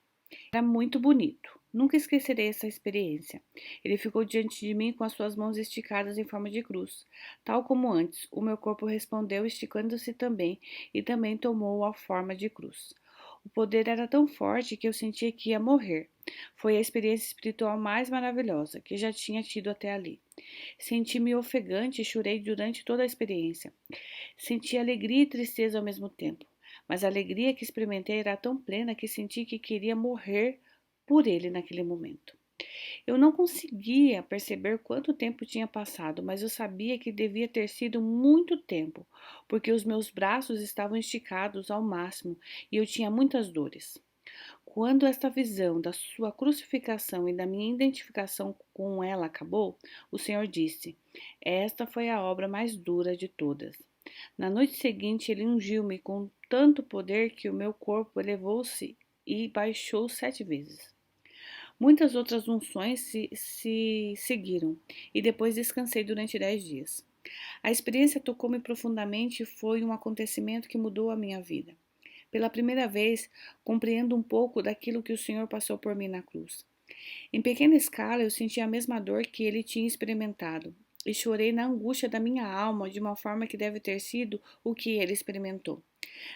Era muito bonito. Nunca esquecerei essa experiência. Ele ficou diante de mim com as suas mãos esticadas em forma de cruz. Tal como antes, o meu corpo respondeu esticando-se também e também tomou a forma de cruz. O poder era tão forte que eu sentia que ia morrer. Foi a experiência espiritual mais maravilhosa que já tinha tido até ali. Senti-me ofegante e chorei durante toda a experiência. Senti alegria e tristeza ao mesmo tempo. Mas a alegria que experimentei era tão plena que senti que queria morrer por ele naquele momento. Eu não conseguia perceber quanto tempo tinha passado, mas eu sabia que devia ter sido muito tempo, porque os meus braços estavam esticados ao máximo e eu tinha muitas dores. Quando esta visão da sua crucificação e da minha identificação com ela acabou, o Senhor disse: Esta foi a obra mais dura de todas. Na noite seguinte, ele ungiu-me com tanto poder que o meu corpo elevou-se e baixou 7 vezes. Muitas outras unções se seguiram, e depois descansei durante 10 dias. A experiência tocou-me profundamente e foi um acontecimento que mudou a minha vida. Pela primeira vez, compreendo um pouco daquilo que o Senhor passou por mim na cruz. Em pequena escala, eu senti a mesma dor que ele tinha experimentado, e chorei na angústia da minha alma de uma forma que deve ter sido o que ele experimentou.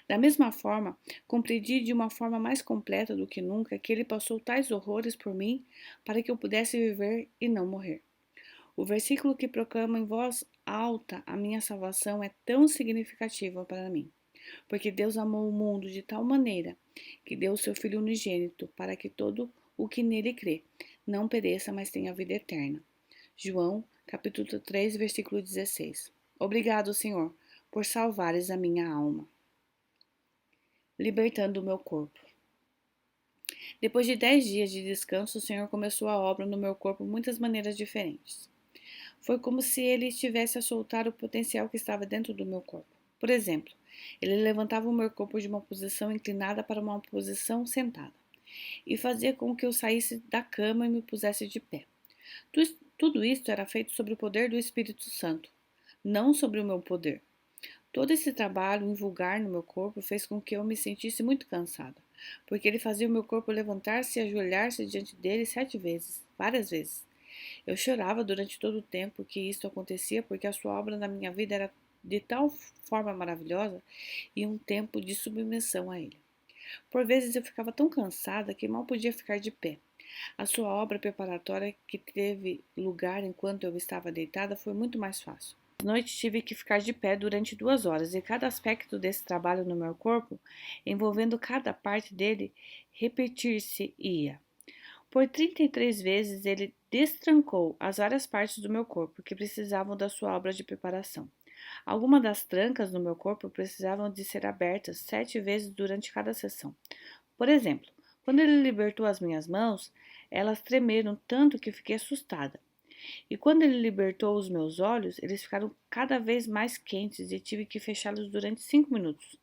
Da mesma forma, compreendi de uma forma mais completa do que nunca que ele passou tais horrores por mim para que eu pudesse viver e não morrer. O versículo que proclama em voz alta a minha salvação é tão significativo para mim, porque Deus amou o mundo de tal maneira que deu o seu Filho unigênito para que todo o que nele crê não pereça, mas tenha vida eterna. João, capítulo 3, versículo 16. Obrigado, Senhor, por salvares a minha alma. Libertando o meu corpo. Depois de 10 dias de descanso, o Senhor começou a obra no meu corpo de muitas maneiras diferentes. Foi como se ele estivesse a soltar o potencial que estava dentro do meu corpo. Por exemplo, ele levantava o meu corpo de uma posição inclinada para uma posição sentada e fazia com que eu saísse da cama e me pusesse de pé. Tudo isto era feito sob o poder do Espírito Santo, não sobre o meu poder. Todo esse trabalho em vulgar no meu corpo fez com que eu me sentisse muito cansada, porque ele fazia o meu corpo levantar-se e ajoelhar-se diante dele 7 vezes, várias vezes. Eu chorava durante todo o tempo que isto acontecia, porque a sua obra na minha vida era de tal forma maravilhosa e um tempo de submissão a ele. Por vezes eu ficava tão cansada que mal podia ficar de pé. A sua obra preparatória, que teve lugar enquanto eu estava deitada, foi muito mais fácil. À noite tive que ficar de pé durante 2 horas e cada aspecto desse trabalho no meu corpo, envolvendo cada parte dele, repetir-se-ia. Por 33 vezes ele destrancou as várias partes do meu corpo que precisavam da sua obra de preparação. Algumas das trancas no meu corpo precisavam de ser abertas 7 vezes durante cada sessão. Por exemplo, quando ele libertou as minhas mãos, elas tremeram tanto que fiquei assustada. E quando ele libertou os meus olhos, eles ficaram cada vez mais quentes e tive que fechá-los durante 5 minutos.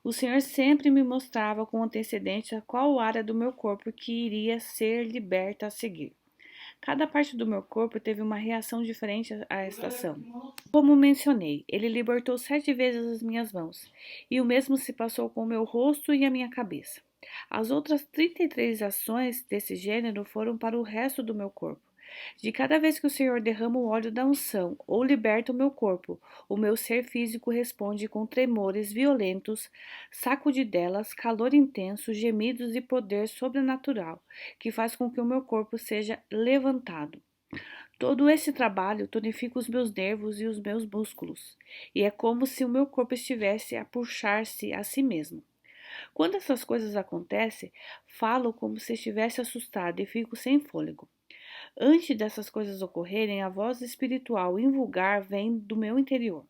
O Senhor sempre me mostrava com antecedência qual área do meu corpo que iria ser liberta a seguir. Cada parte do meu corpo teve uma reação diferente à estação. Como mencionei, ele libertou 7 vezes as minhas mãos, e o mesmo se passou com o meu rosto e a minha cabeça. As outras 33 ações desse gênero foram para o resto do meu corpo. De cada vez que o Senhor derrama o óleo da unção ou liberta o meu corpo, o meu ser físico responde com tremores violentos, sacudidelas, calor intenso, gemidos e poder sobrenatural, que faz com que o meu corpo seja levantado. Todo esse trabalho tonifica os meus nervos e os meus músculos, e é como se o meu corpo estivesse a puxar-se a si mesmo. Quando essas coisas acontecem, falo como se estivesse assustada e fico sem fôlego. Antes dessas coisas ocorrerem, a voz espiritual invulgar vem do meu interior.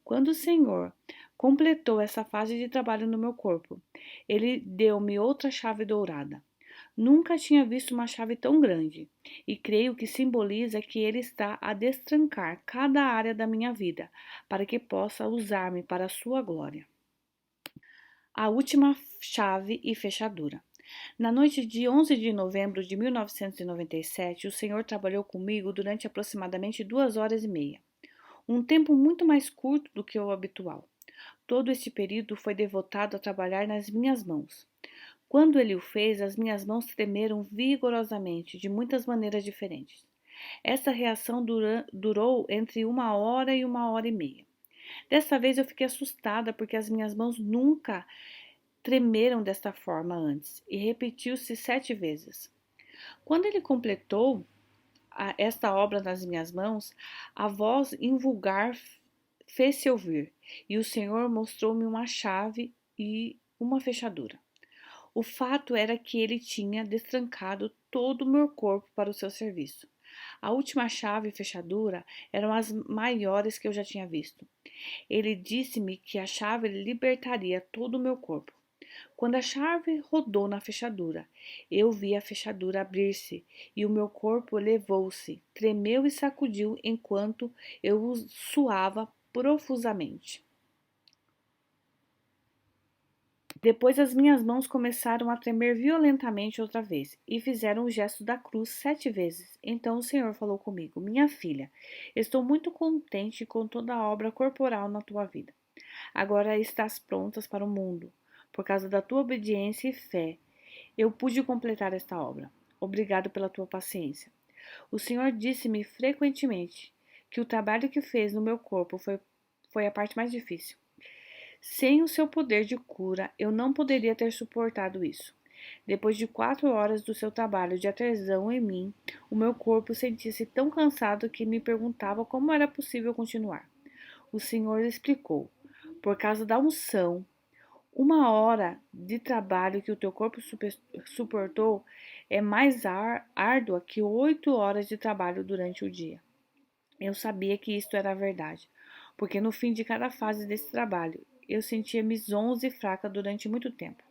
Quando o Senhor completou essa fase de trabalho no meu corpo, ele deu-me outra chave dourada. Nunca tinha visto uma chave tão grande, e creio que simboliza que ele está a destrancar cada área da minha vida, para que possa usar-me para a sua glória. A última chave e fechadura. Na noite de 11 de novembro de 1997, o Senhor trabalhou comigo durante aproximadamente 2 horas e meia, um tempo muito mais curto do que o habitual. Todo este período foi devotado a trabalhar nas minhas mãos. Quando ele o fez, as minhas mãos tremeram vigorosamente, de muitas maneiras diferentes. Essa reação durou entre 1 hora e 1 hora e meia. Dessa vez eu fiquei assustada porque as minhas mãos nunca tremeram desta forma antes e repetiu-se 7 vezes. Quando ele completou esta obra nas minhas mãos, a voz invulgar fez-se ouvir e o Senhor mostrou-me uma chave e uma fechadura. O fato era que ele tinha destrancado todo o meu corpo para o seu serviço. A última chave e fechadura eram as maiores que eu já tinha visto. Ele disse-me que a chave libertaria todo o meu corpo. Quando a chave rodou na fechadura, eu vi a fechadura abrir-se e o meu corpo elevou-se, tremeu e sacudiu enquanto eu suava profusamente. Depois as minhas mãos começaram a tremer violentamente outra vez e fizeram o gesto da cruz 7 vezes. Então o Senhor falou comigo: Minha filha, estou muito contente com toda a obra corporal na tua vida. Agora estás pronta para o mundo. Por causa da tua obediência e fé, eu pude completar esta obra. Obrigado pela tua paciência. O Senhor disse-me frequentemente que o trabalho que fez no meu corpo foi a parte mais difícil. Sem o seu poder de cura, eu não poderia ter suportado isso. Depois de 4 horas do seu trabalho de adesão em mim, o meu corpo sentia-se tão cansado que me perguntava como era possível continuar. O Senhor explicou: por causa da unção, 1 hora de trabalho que o teu corpo suportou é mais árdua que 8 horas de trabalho durante o dia. Eu sabia que isto era verdade, porque no fim de cada fase desse trabalho, eu sentia-me zonza e fraca durante muito tempo.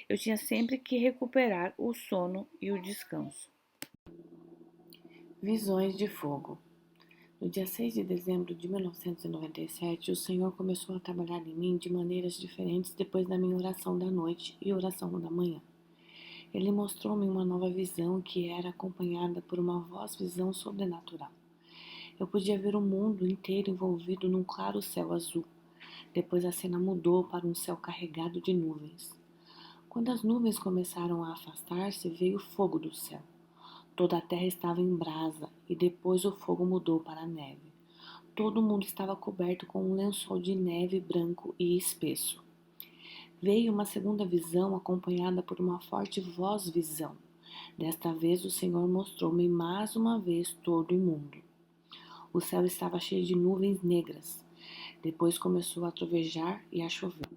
Eu tinha sempre que recuperar o sono e o descanso. Visões de fogo. No dia 6 de dezembro de 1997, o Senhor começou a trabalhar em mim de maneiras diferentes depois da minha oração da noite e oração da manhã. Ele mostrou-me uma nova visão que era acompanhada por uma visão sobrenatural. Eu podia ver o mundo inteiro envolvido num claro céu azul. Depois a cena mudou para um céu carregado de nuvens. Quando as nuvens começaram a afastar-se, veio fogo do céu. Toda a terra estava em brasa e depois o fogo mudou para neve. Todo mundo estava coberto com um lençol de neve branco e espesso. Veio uma segunda visão acompanhada por uma forte voz-visão. Desta vez o Senhor mostrou-me mais uma vez todo o mundo. O céu estava cheio de nuvens negras. Depois começou a trovejar e a chover.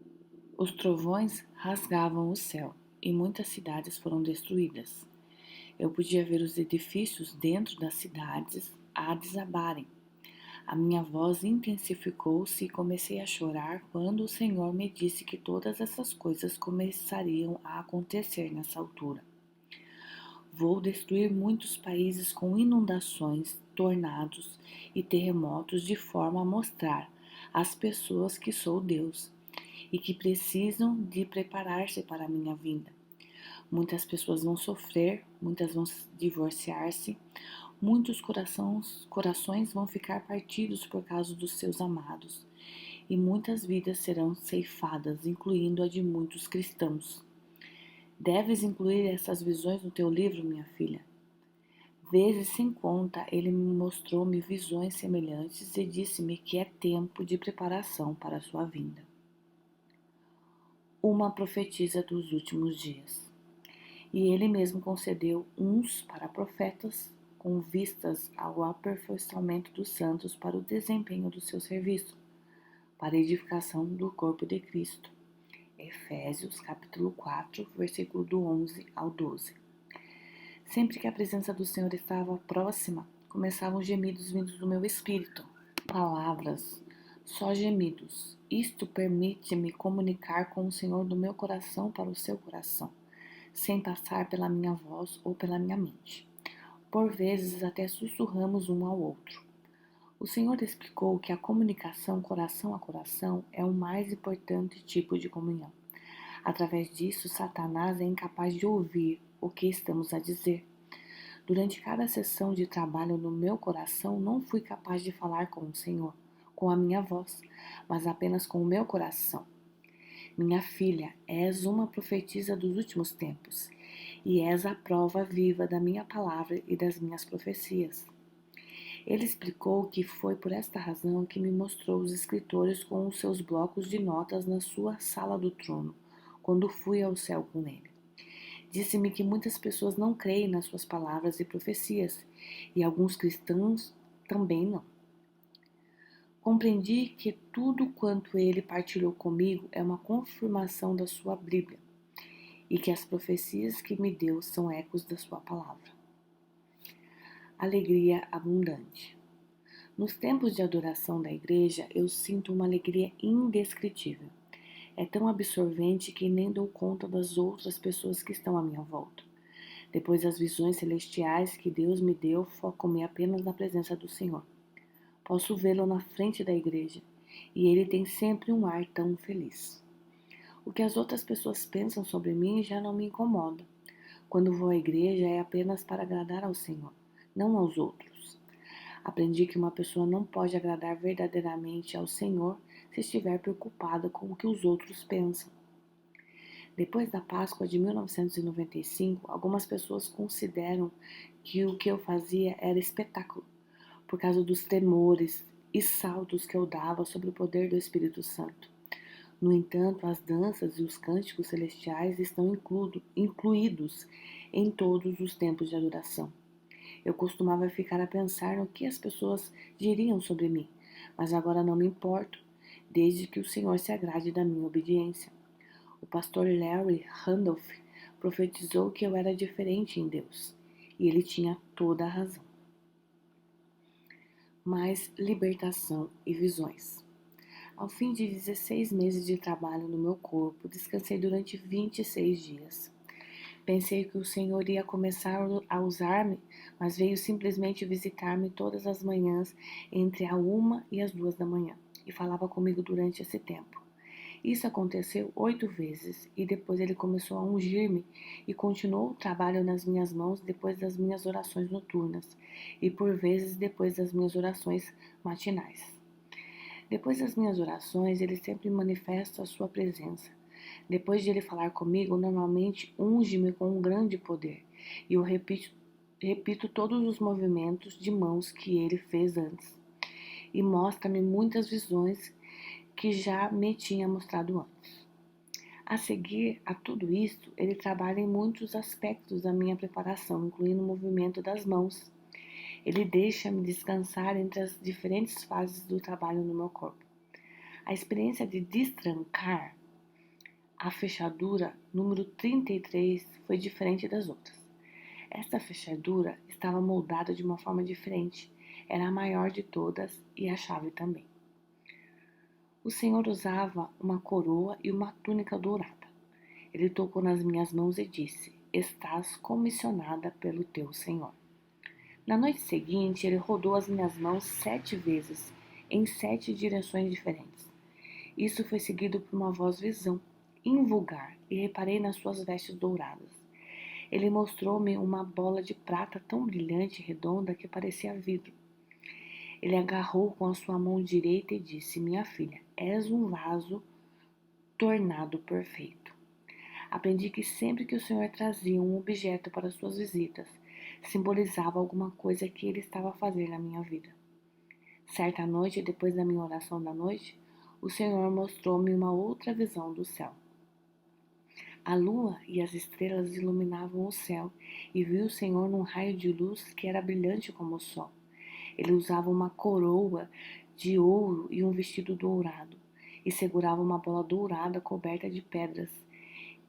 Os trovões rasgavam o céu e muitas cidades foram destruídas. Eu podia ver os edifícios dentro das cidades a desabarem. A minha voz intensificou-se e comecei a chorar quando o Senhor me disse que todas essas coisas começariam a acontecer nessa altura. Vou destruir muitos países com inundações, tornados e terremotos de forma a mostrar às pessoas que sou Deus e que precisam de preparar-se para a minha vinda. Muitas pessoas vão sofrer, muitas vão divorciar-se, muitos corações vão ficar partidos por causa dos seus amados, e muitas vidas serão ceifadas, incluindo a de muitos cristãos. Deves incluir essas visões no teu livro, minha filha. Vezes sem conta, ele me mostrou-me visões semelhantes e disse-me que é tempo de preparação para a sua vinda. Uma profetisa dos últimos dias. E ele mesmo concedeu uns para profetas, com vistas ao aperfeiçoamento dos santos para o desempenho do seu serviço, para a edificação do corpo de Cristo. Efésios capítulo 4, versículo do 11 ao 12. Sempre que a presença do Senhor estava próxima, começavam gemidos vindos do meu espírito. Palavras, só gemidos. Isto permite-me comunicar com o Senhor do meu coração para o seu coração, sem passar pela minha voz ou pela minha mente. Por vezes até sussurramos um ao outro. O Senhor explicou que a comunicação coração a coração é o mais importante tipo de comunhão. Através disso, Satanás é incapaz de ouvir o que estamos a dizer. Durante cada sessão de trabalho no meu coração, não fui capaz de falar com o Senhor, com a minha voz, mas apenas com o meu coração. Minha filha, és uma profetisa dos últimos tempos, e és a prova viva da minha palavra e das minhas profecias. Ele explicou que foi por esta razão que me mostrou os escritores com os seus blocos de notas na sua sala do trono, quando fui ao céu com ele. Disse-me que muitas pessoas não creem nas suas palavras e profecias, e alguns cristãos também não. Compreendi que tudo quanto ele partilhou comigo é uma confirmação da sua Bíblia, e que as profecias que me deu são ecos da sua palavra. Alegria abundante. Nos tempos de adoração da igreja, eu sinto uma alegria indescritível. É tão absorvente que nem dou conta das outras pessoas que estão à minha volta. Depois das visões celestiais que Deus me deu, foco-me apenas na presença do Senhor. Posso vê-lo na frente da igreja, e ele tem sempre um ar tão feliz. O que as outras pessoas pensam sobre mim já não me incomoda. Quando vou à igreja é apenas para agradar ao Senhor, não aos outros. Aprendi que uma pessoa não pode agradar verdadeiramente ao Senhor se estiver preocupada com o que os outros pensam. Depois da Páscoa de 1995, algumas pessoas consideram que o que eu fazia era espetáculo, por causa dos temores e saltos que eu dava sobre o poder do Espírito Santo. No entanto, as danças e os cânticos celestiais estão incluídos em todos os tempos de adoração. Eu costumava ficar a pensar no que as pessoas diriam sobre mim, mas agora não me importo, desde que o Senhor se agrade da minha obediência. O pastor Larry Randolph profetizou que eu era diferente em Deus, e ele tinha toda a razão. Mais libertação e visões. Ao fim de 16 meses de trabalho no meu corpo, descansei durante 26 dias. Pensei que o Senhor ia começar a usar-me, mas veio simplesmente visitar-me todas as manhãs entre a 1 e as 2 da manhã e falava comigo durante esse tempo. Isso aconteceu 8 vezes e depois ele começou a ungir-me e continuou o trabalho nas minhas mãos depois das minhas orações noturnas e por vezes depois das minhas orações matinais. Depois das minhas orações, ele sempre manifesta a sua presença. Depois de ele falar comigo, normalmente unge-me com um grande poder. E eu repito todos os movimentos de mãos que ele fez antes. E mostra-me muitas visões que já me tinha mostrado antes. A seguir a tudo isto, ele trabalha em muitos aspectos da minha preparação, incluindo o movimento das mãos. Ele deixa-me descansar entre as diferentes fases do trabalho no meu corpo. A experiência de destrancar a fechadura número 33 foi diferente das outras. Esta fechadura estava moldada de uma forma diferente, era a maior de todas e a chave também. O Senhor usava uma coroa e uma túnica dourada. Ele tocou nas minhas mãos e disse: Estás comissionada pelo teu Senhor. Na noite seguinte, ele rodou as minhas mãos 7 vezes, em 7 direções diferentes. Isso foi seguido por uma voz-visão, invulgar, e reparei nas suas vestes douradas. Ele mostrou-me uma bola de prata tão brilhante e redonda que parecia vidro. Ele agarrou com a sua mão direita e disse: Minha filha, és um vaso tornado perfeito. Aprendi que sempre que o Senhor trazia um objeto para suas visitas, simbolizava alguma coisa que ele estava a fazer na minha vida. Certa noite, depois da minha oração da noite, o Senhor mostrou-me uma outra visão do céu. A lua e as estrelas iluminavam o céu e vi o Senhor num raio de luz que era brilhante como o sol. Ele usava uma coroa de ouro e um vestido dourado e segurava uma bola dourada coberta de pedras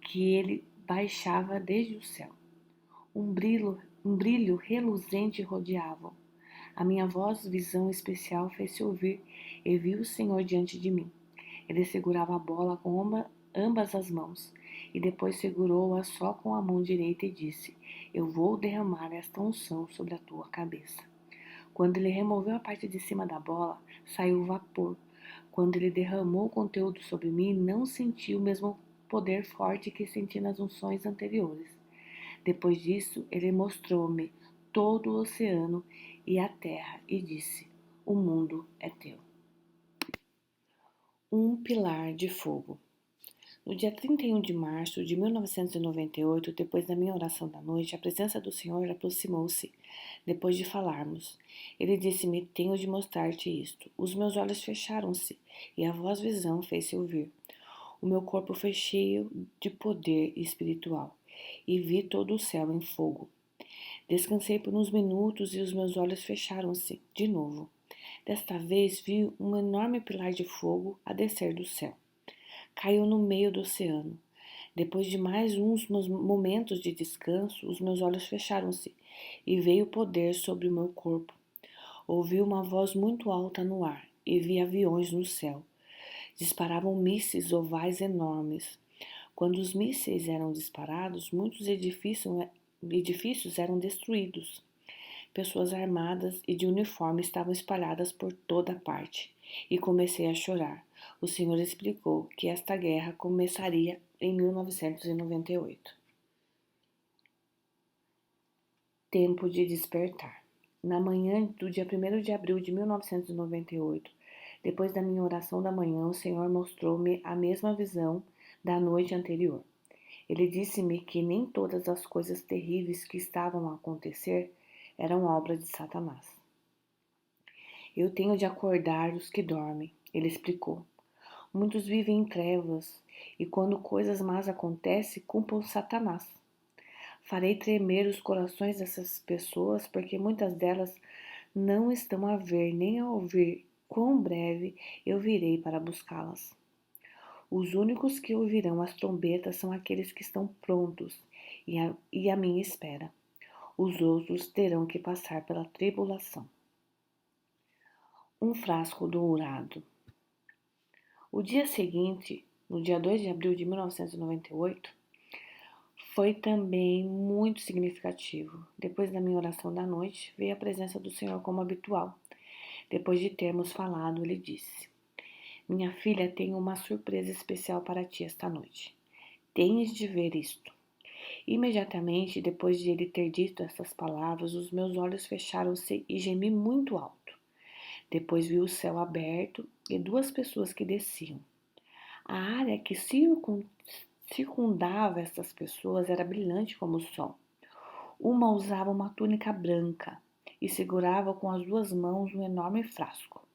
que ele baixava desde o céu. Um brilho reluzente rodeava-o. A minha voz, visão especial, fez-se ouvir e vi o Senhor diante de mim. Ele segurava a bola com ambas as mãos e depois segurou-a só com a mão direita e disse: Eu vou derramar esta unção sobre a tua cabeça. Quando ele removeu a parte de cima da bola, saiu vapor. Quando ele derramou o conteúdo sobre mim, não senti o mesmo poder forte que senti nas unções anteriores. Depois disso, ele mostrou-me todo o oceano e a terra e disse: O mundo é teu. Um pilar de fogo. No dia 31 de março de 1998, depois da minha oração da noite, a presença do Senhor aproximou-se, depois de falarmos. Ele disse-me: Tenho de mostrar-te isto. Os meus olhos fecharam-se e a voz-visão fez-se ouvir. O meu corpo foi cheio de poder espiritual e vi todo o céu em fogo. Descansei por uns minutos e os meus olhos fecharam-se de novo. Desta vez vi um enorme pilar de fogo a descer do céu. Caiu no meio do oceano. Depois de mais uns momentos de descanso, os meus olhos fecharam-se e veio poder sobre o meu corpo. Ouvi uma voz muito alta no ar e vi aviões no céu. Disparavam mísseis ovais enormes. Quando os mísseis eram disparados, muitos edifícios eram destruídos. Pessoas armadas e de uniforme estavam espalhadas por toda parte. E comecei a chorar. O Senhor explicou que esta guerra começaria em 1998. Tempo de despertar. Na manhã do dia 1º de abril de 1998, depois da minha oração da manhã, o Senhor mostrou-me a mesma visão da noite anterior. Ele disse-me que nem todas as coisas terríveis que estavam a acontecer eram obra de Satanás. Eu tenho de acordar os que dormem, ele explicou. Muitos vivem em trevas e quando coisas más acontecem, culpam Satanás. Farei tremer os corações dessas pessoas porque muitas delas não estão a ver nem a ouvir quão breve eu virei para buscá-las. Os únicos que ouvirão as trombetas são aqueles que estão prontos e à minha espera. Os outros terão que passar pela tribulação. Um frasco dourado. O dia seguinte, no dia 2 de abril de 1998, foi também muito significativo. Depois da minha oração da noite, veio a presença do Senhor como habitual. Depois de termos falado, ele disse: Minha filha, tenho uma surpresa especial para ti esta noite. Tens de ver isto. Imediatamente depois de ele ter dito essas palavras, os meus olhos fecharam-se e gemi muito alto. Depois vi o céu aberto e 2 pessoas que desciam. A área que circundava essas pessoas era brilhante como o sol. Uma usava uma túnica branca e segurava com as 2 mãos um enorme frasco.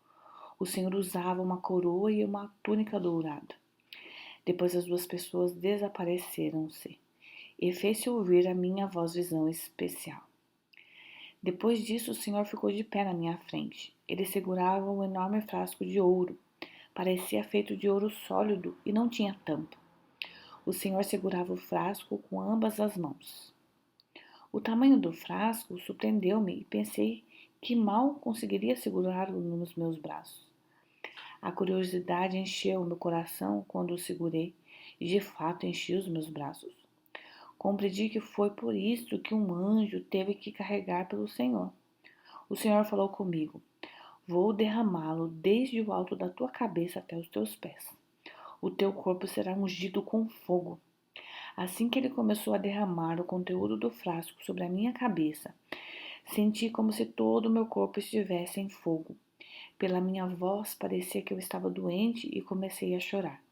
O Senhor usava uma coroa e uma túnica dourada. Depois as 2 pessoas desapareceram-se e fez-se ouvir a minha visão especial. Depois disso, o Senhor ficou de pé na minha frente. Ele segurava um enorme frasco de ouro. Parecia feito de ouro sólido e não tinha tampa. O Senhor segurava o frasco com ambas as mãos. O tamanho do frasco surpreendeu-me e pensei que mal conseguiria segurá-lo nos meus braços. A curiosidade encheu meu coração quando o segurei e de fato enchi os meus braços. Compreendi que foi por isso que um anjo teve que carregar pelo Senhor. O Senhor falou comigo: vou derramá-lo desde o alto da tua cabeça até os teus pés. O teu corpo será ungido com fogo. Assim que ele começou a derramar o conteúdo do frasco sobre a minha cabeça, senti como se todo o meu corpo estivesse em fogo. Pela minha voz, parecia que eu estava doente e comecei a chorar.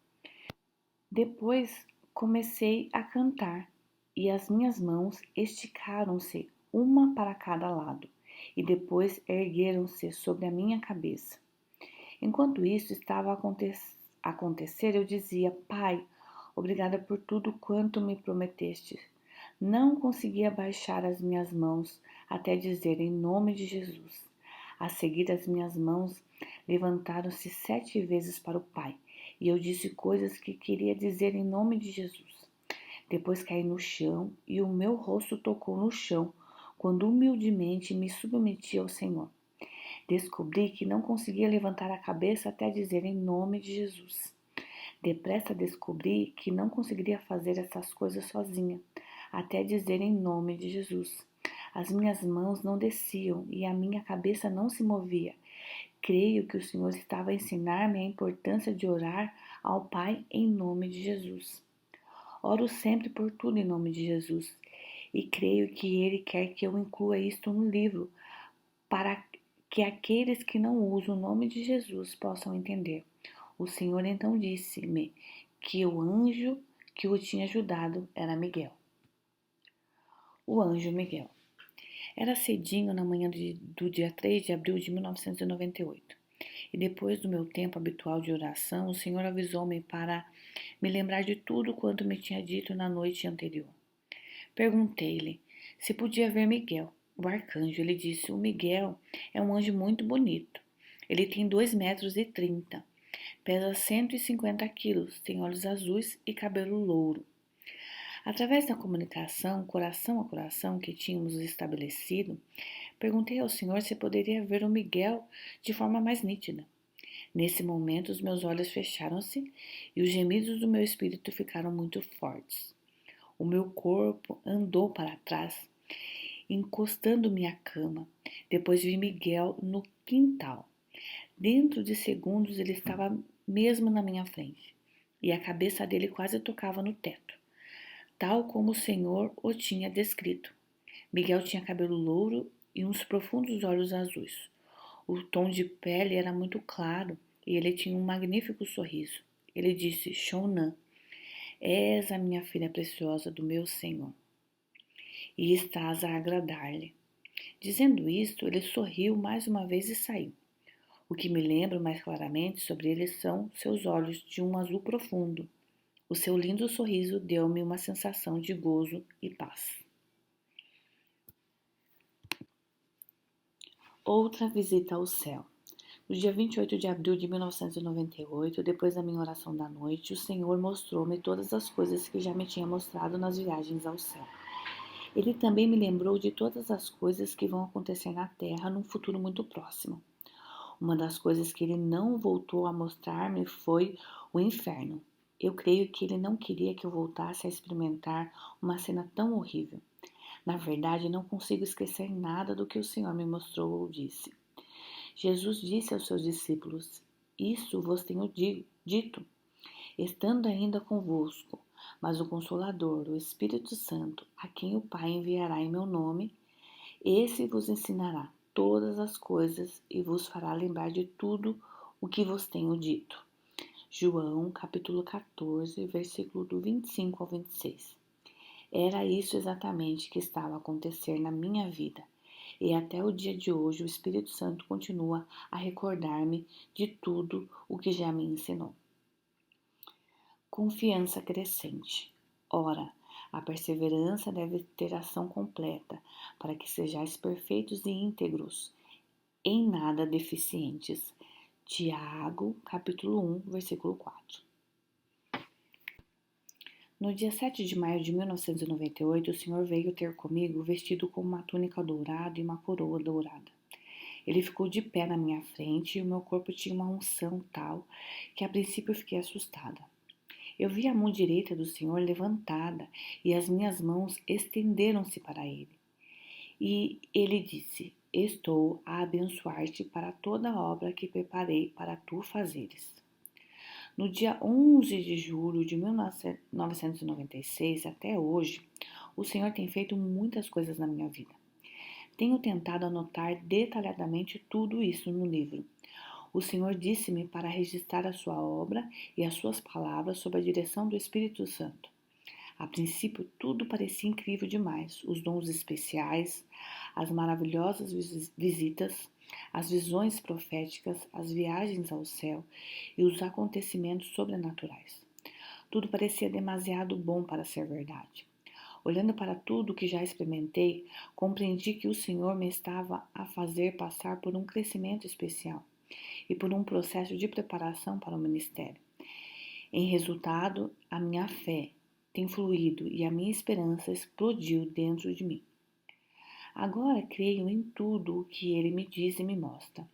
Depois comecei a cantar e as minhas mãos esticaram-se uma para cada lado e depois ergueram-se sobre a minha cabeça. Enquanto isso estava a acontecer, eu dizia: Pai, obrigada por tudo quanto me prometeste. Não conseguia baixar as minhas mãos até dizer em nome de Jesus. A seguir, as minhas mãos levantaram-se 7 vezes para o Pai, e eu disse coisas que queria dizer em nome de Jesus. Depois caí no chão e o meu rosto tocou no chão, quando humildemente me submeti ao Senhor. Descobri que não conseguia levantar a cabeça até dizer em nome de Jesus. Depressa descobri que não conseguiria fazer essas coisas sozinha, até dizer em nome de Jesus. As minhas mãos não desciam e a minha cabeça não se movia. Creio que o Senhor estava a ensinar-me a importância de orar ao Pai em nome de Jesus. Oro sempre por tudo em nome de Jesus e creio que Ele quer que eu inclua isto no livro para que aqueles que não usam o nome de Jesus possam entender. O Senhor então disse-me que o anjo que o tinha ajudado era Miguel. O anjo Miguel. Era cedinho na manhã do dia 3 de abril de 1998. E depois do meu tempo habitual de oração, o Senhor avisou-me para me lembrar de tudo quanto me tinha dito na noite anterior. Perguntei-lhe se podia ver Miguel, o arcanjo. Ele disse: o Miguel é um anjo muito bonito. Ele tem 2,30 m, pesa 150 quilos, tem olhos azuis e cabelo louro. Através da comunicação, coração a coração, que tínhamos estabelecido, perguntei ao Senhor se poderia ver o Miguel de forma mais nítida. Nesse momento, os meus olhos fecharam-se e os gemidos do meu espírito ficaram muito fortes. O meu corpo andou para trás, encostando-me à cama. Depois vi Miguel no quintal. Dentro de segundos, ele estava mesmo na minha frente e a cabeça dele quase tocava no teto, tal como o Senhor o tinha descrito. Miguel tinha cabelo louro e uns profundos olhos azuis. O tom de pele era muito claro e ele tinha um magnífico sorriso. Ele disse: Shonan, és a minha filha preciosa do meu Senhor, e estás a agradar-lhe. Dizendo isto, ele sorriu mais uma vez e saiu. O que me lembro mais claramente sobre ele são seus olhos de um azul profundo. O seu lindo sorriso deu-me uma sensação de gozo e paz. Outra visita ao céu. No dia 28 de abril de 1998, depois da minha oração da noite, o Senhor mostrou-me todas as coisas que já me tinha mostrado nas viagens ao céu. Ele também me lembrou de todas as coisas que vão acontecer na Terra num futuro muito próximo. Uma das coisas que ele não voltou a mostrar-me foi o inferno. Eu creio que ele não queria que eu voltasse a experimentar uma cena tão horrível. Na verdade, não consigo esquecer nada do que o Senhor me mostrou ou disse. Jesus disse aos seus discípulos: Isso vos tenho dito, estando ainda convosco, mas o Consolador, o Espírito Santo, a quem o Pai enviará em meu nome, esse vos ensinará todas as coisas e vos fará lembrar de tudo o que vos tenho dito. João, capítulo 14, versículo do 25 ao 26. Era isso exatamente que estava a acontecer na minha vida. E até o dia de hoje o Espírito Santo continua a recordar-me de tudo o que já me ensinou. Confiança crescente. Ora, a perseverança deve ter ação completa, para que sejais perfeitos e íntegros, em nada deficientes. Tiago, capítulo 1, versículo 4. No dia 7 de maio de 1998, o Senhor veio ter comigo vestido com uma túnica dourada e uma coroa dourada. Ele ficou de pé na minha frente e o meu corpo tinha uma unção tal que a princípio eu fiquei assustada. Eu vi a mão direita do Senhor levantada e as minhas mãos estenderam-se para ele. E ele disse: Estou a abençoar-te para toda a obra que preparei para tu fazeres. No dia 11 de julho de 1996 até hoje, o Senhor tem feito muitas coisas na minha vida. Tenho tentado anotar detalhadamente tudo isso no livro. O Senhor disse-me para registrar a sua obra e as suas palavras sob a direção do Espírito Santo. A princípio, tudo parecia incrível demais. Os dons especiais, as maravilhosas visitas, as visões proféticas, as viagens ao céu e os acontecimentos sobrenaturais. Tudo parecia demasiado bom para ser verdade. Olhando para tudo que já experimentei, compreendi que o Senhor me estava a fazer passar por um crescimento especial e por um processo de preparação para o ministério. Em resultado, a minha fé tem fluído e a minha esperança explodiu dentro de mim. Agora creio em tudo o que ele me diz e me mostra.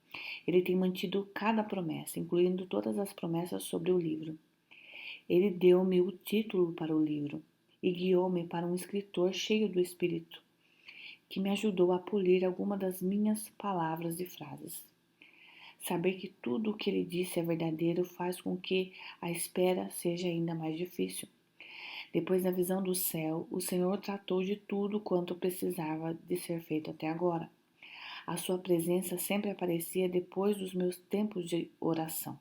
Ele tem mantido cada promessa, incluindo todas as promessas sobre o livro. Ele deu-me o título para o livro e guiou-me para um escritor cheio do Espírito, que me ajudou a polir algumas das minhas palavras e frases. Saber que tudo o que ele disse é verdadeiro faz com que a espera seja ainda mais difícil. Depois da visão do céu, o Senhor tratou de tudo quanto precisava de ser feito até agora. A sua presença sempre aparecia depois dos meus tempos de oração.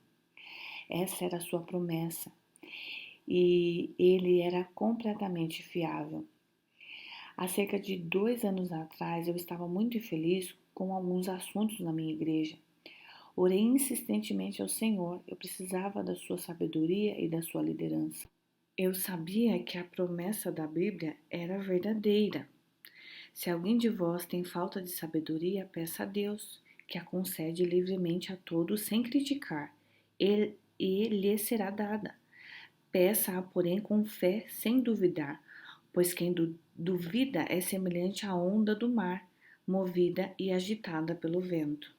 Essa era a sua promessa e ele era completamente fiável. Há cerca de 2 anos atrás, eu estava muito infeliz com alguns assuntos na minha igreja. Orei insistentemente ao Senhor, eu precisava da sua sabedoria e da sua liderança. Eu sabia que a promessa da Bíblia era verdadeira. Se alguém de vós tem falta de sabedoria, peça a Deus, que a concede livremente a todos sem criticar, e lhe será dada. Peça-a, porém, com fé, sem duvidar, pois quem duvida é semelhante à onda do mar, movida e agitada pelo vento.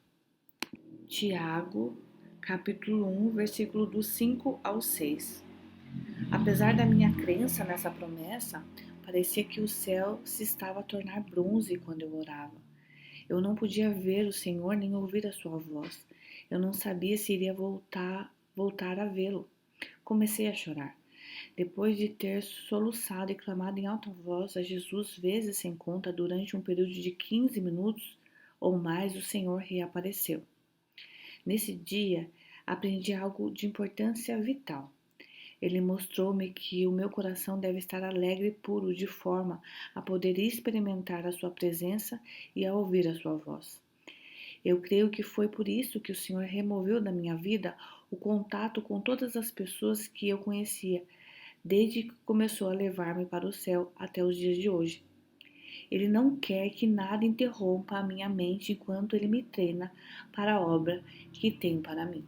Tiago, capítulo 1, versículo do 5 ao 6. Apesar da minha crença nessa promessa, parecia que o céu se estava a tornar bronze quando eu orava. Eu não podia ver o Senhor nem ouvir a sua voz. Eu não sabia se iria voltar a vê-lo. Comecei a chorar. Depois de ter soluçado e clamado em alta voz a Jesus vezes sem conta durante um período de 15 minutos ou mais, o Senhor reapareceu. Nesse dia, aprendi algo de importância vital. Ele mostrou-me que o meu coração deve estar alegre e puro, de forma a poder experimentar a sua presença e a ouvir a sua voz. Eu creio que foi por isso que o Senhor removeu da minha vida o contato com todas as pessoas que eu conhecia, desde que começou a levar-me para o céu até os dias de hoje. Ele não quer que nada interrompa a minha mente enquanto ele me treina para a obra que tem para mim.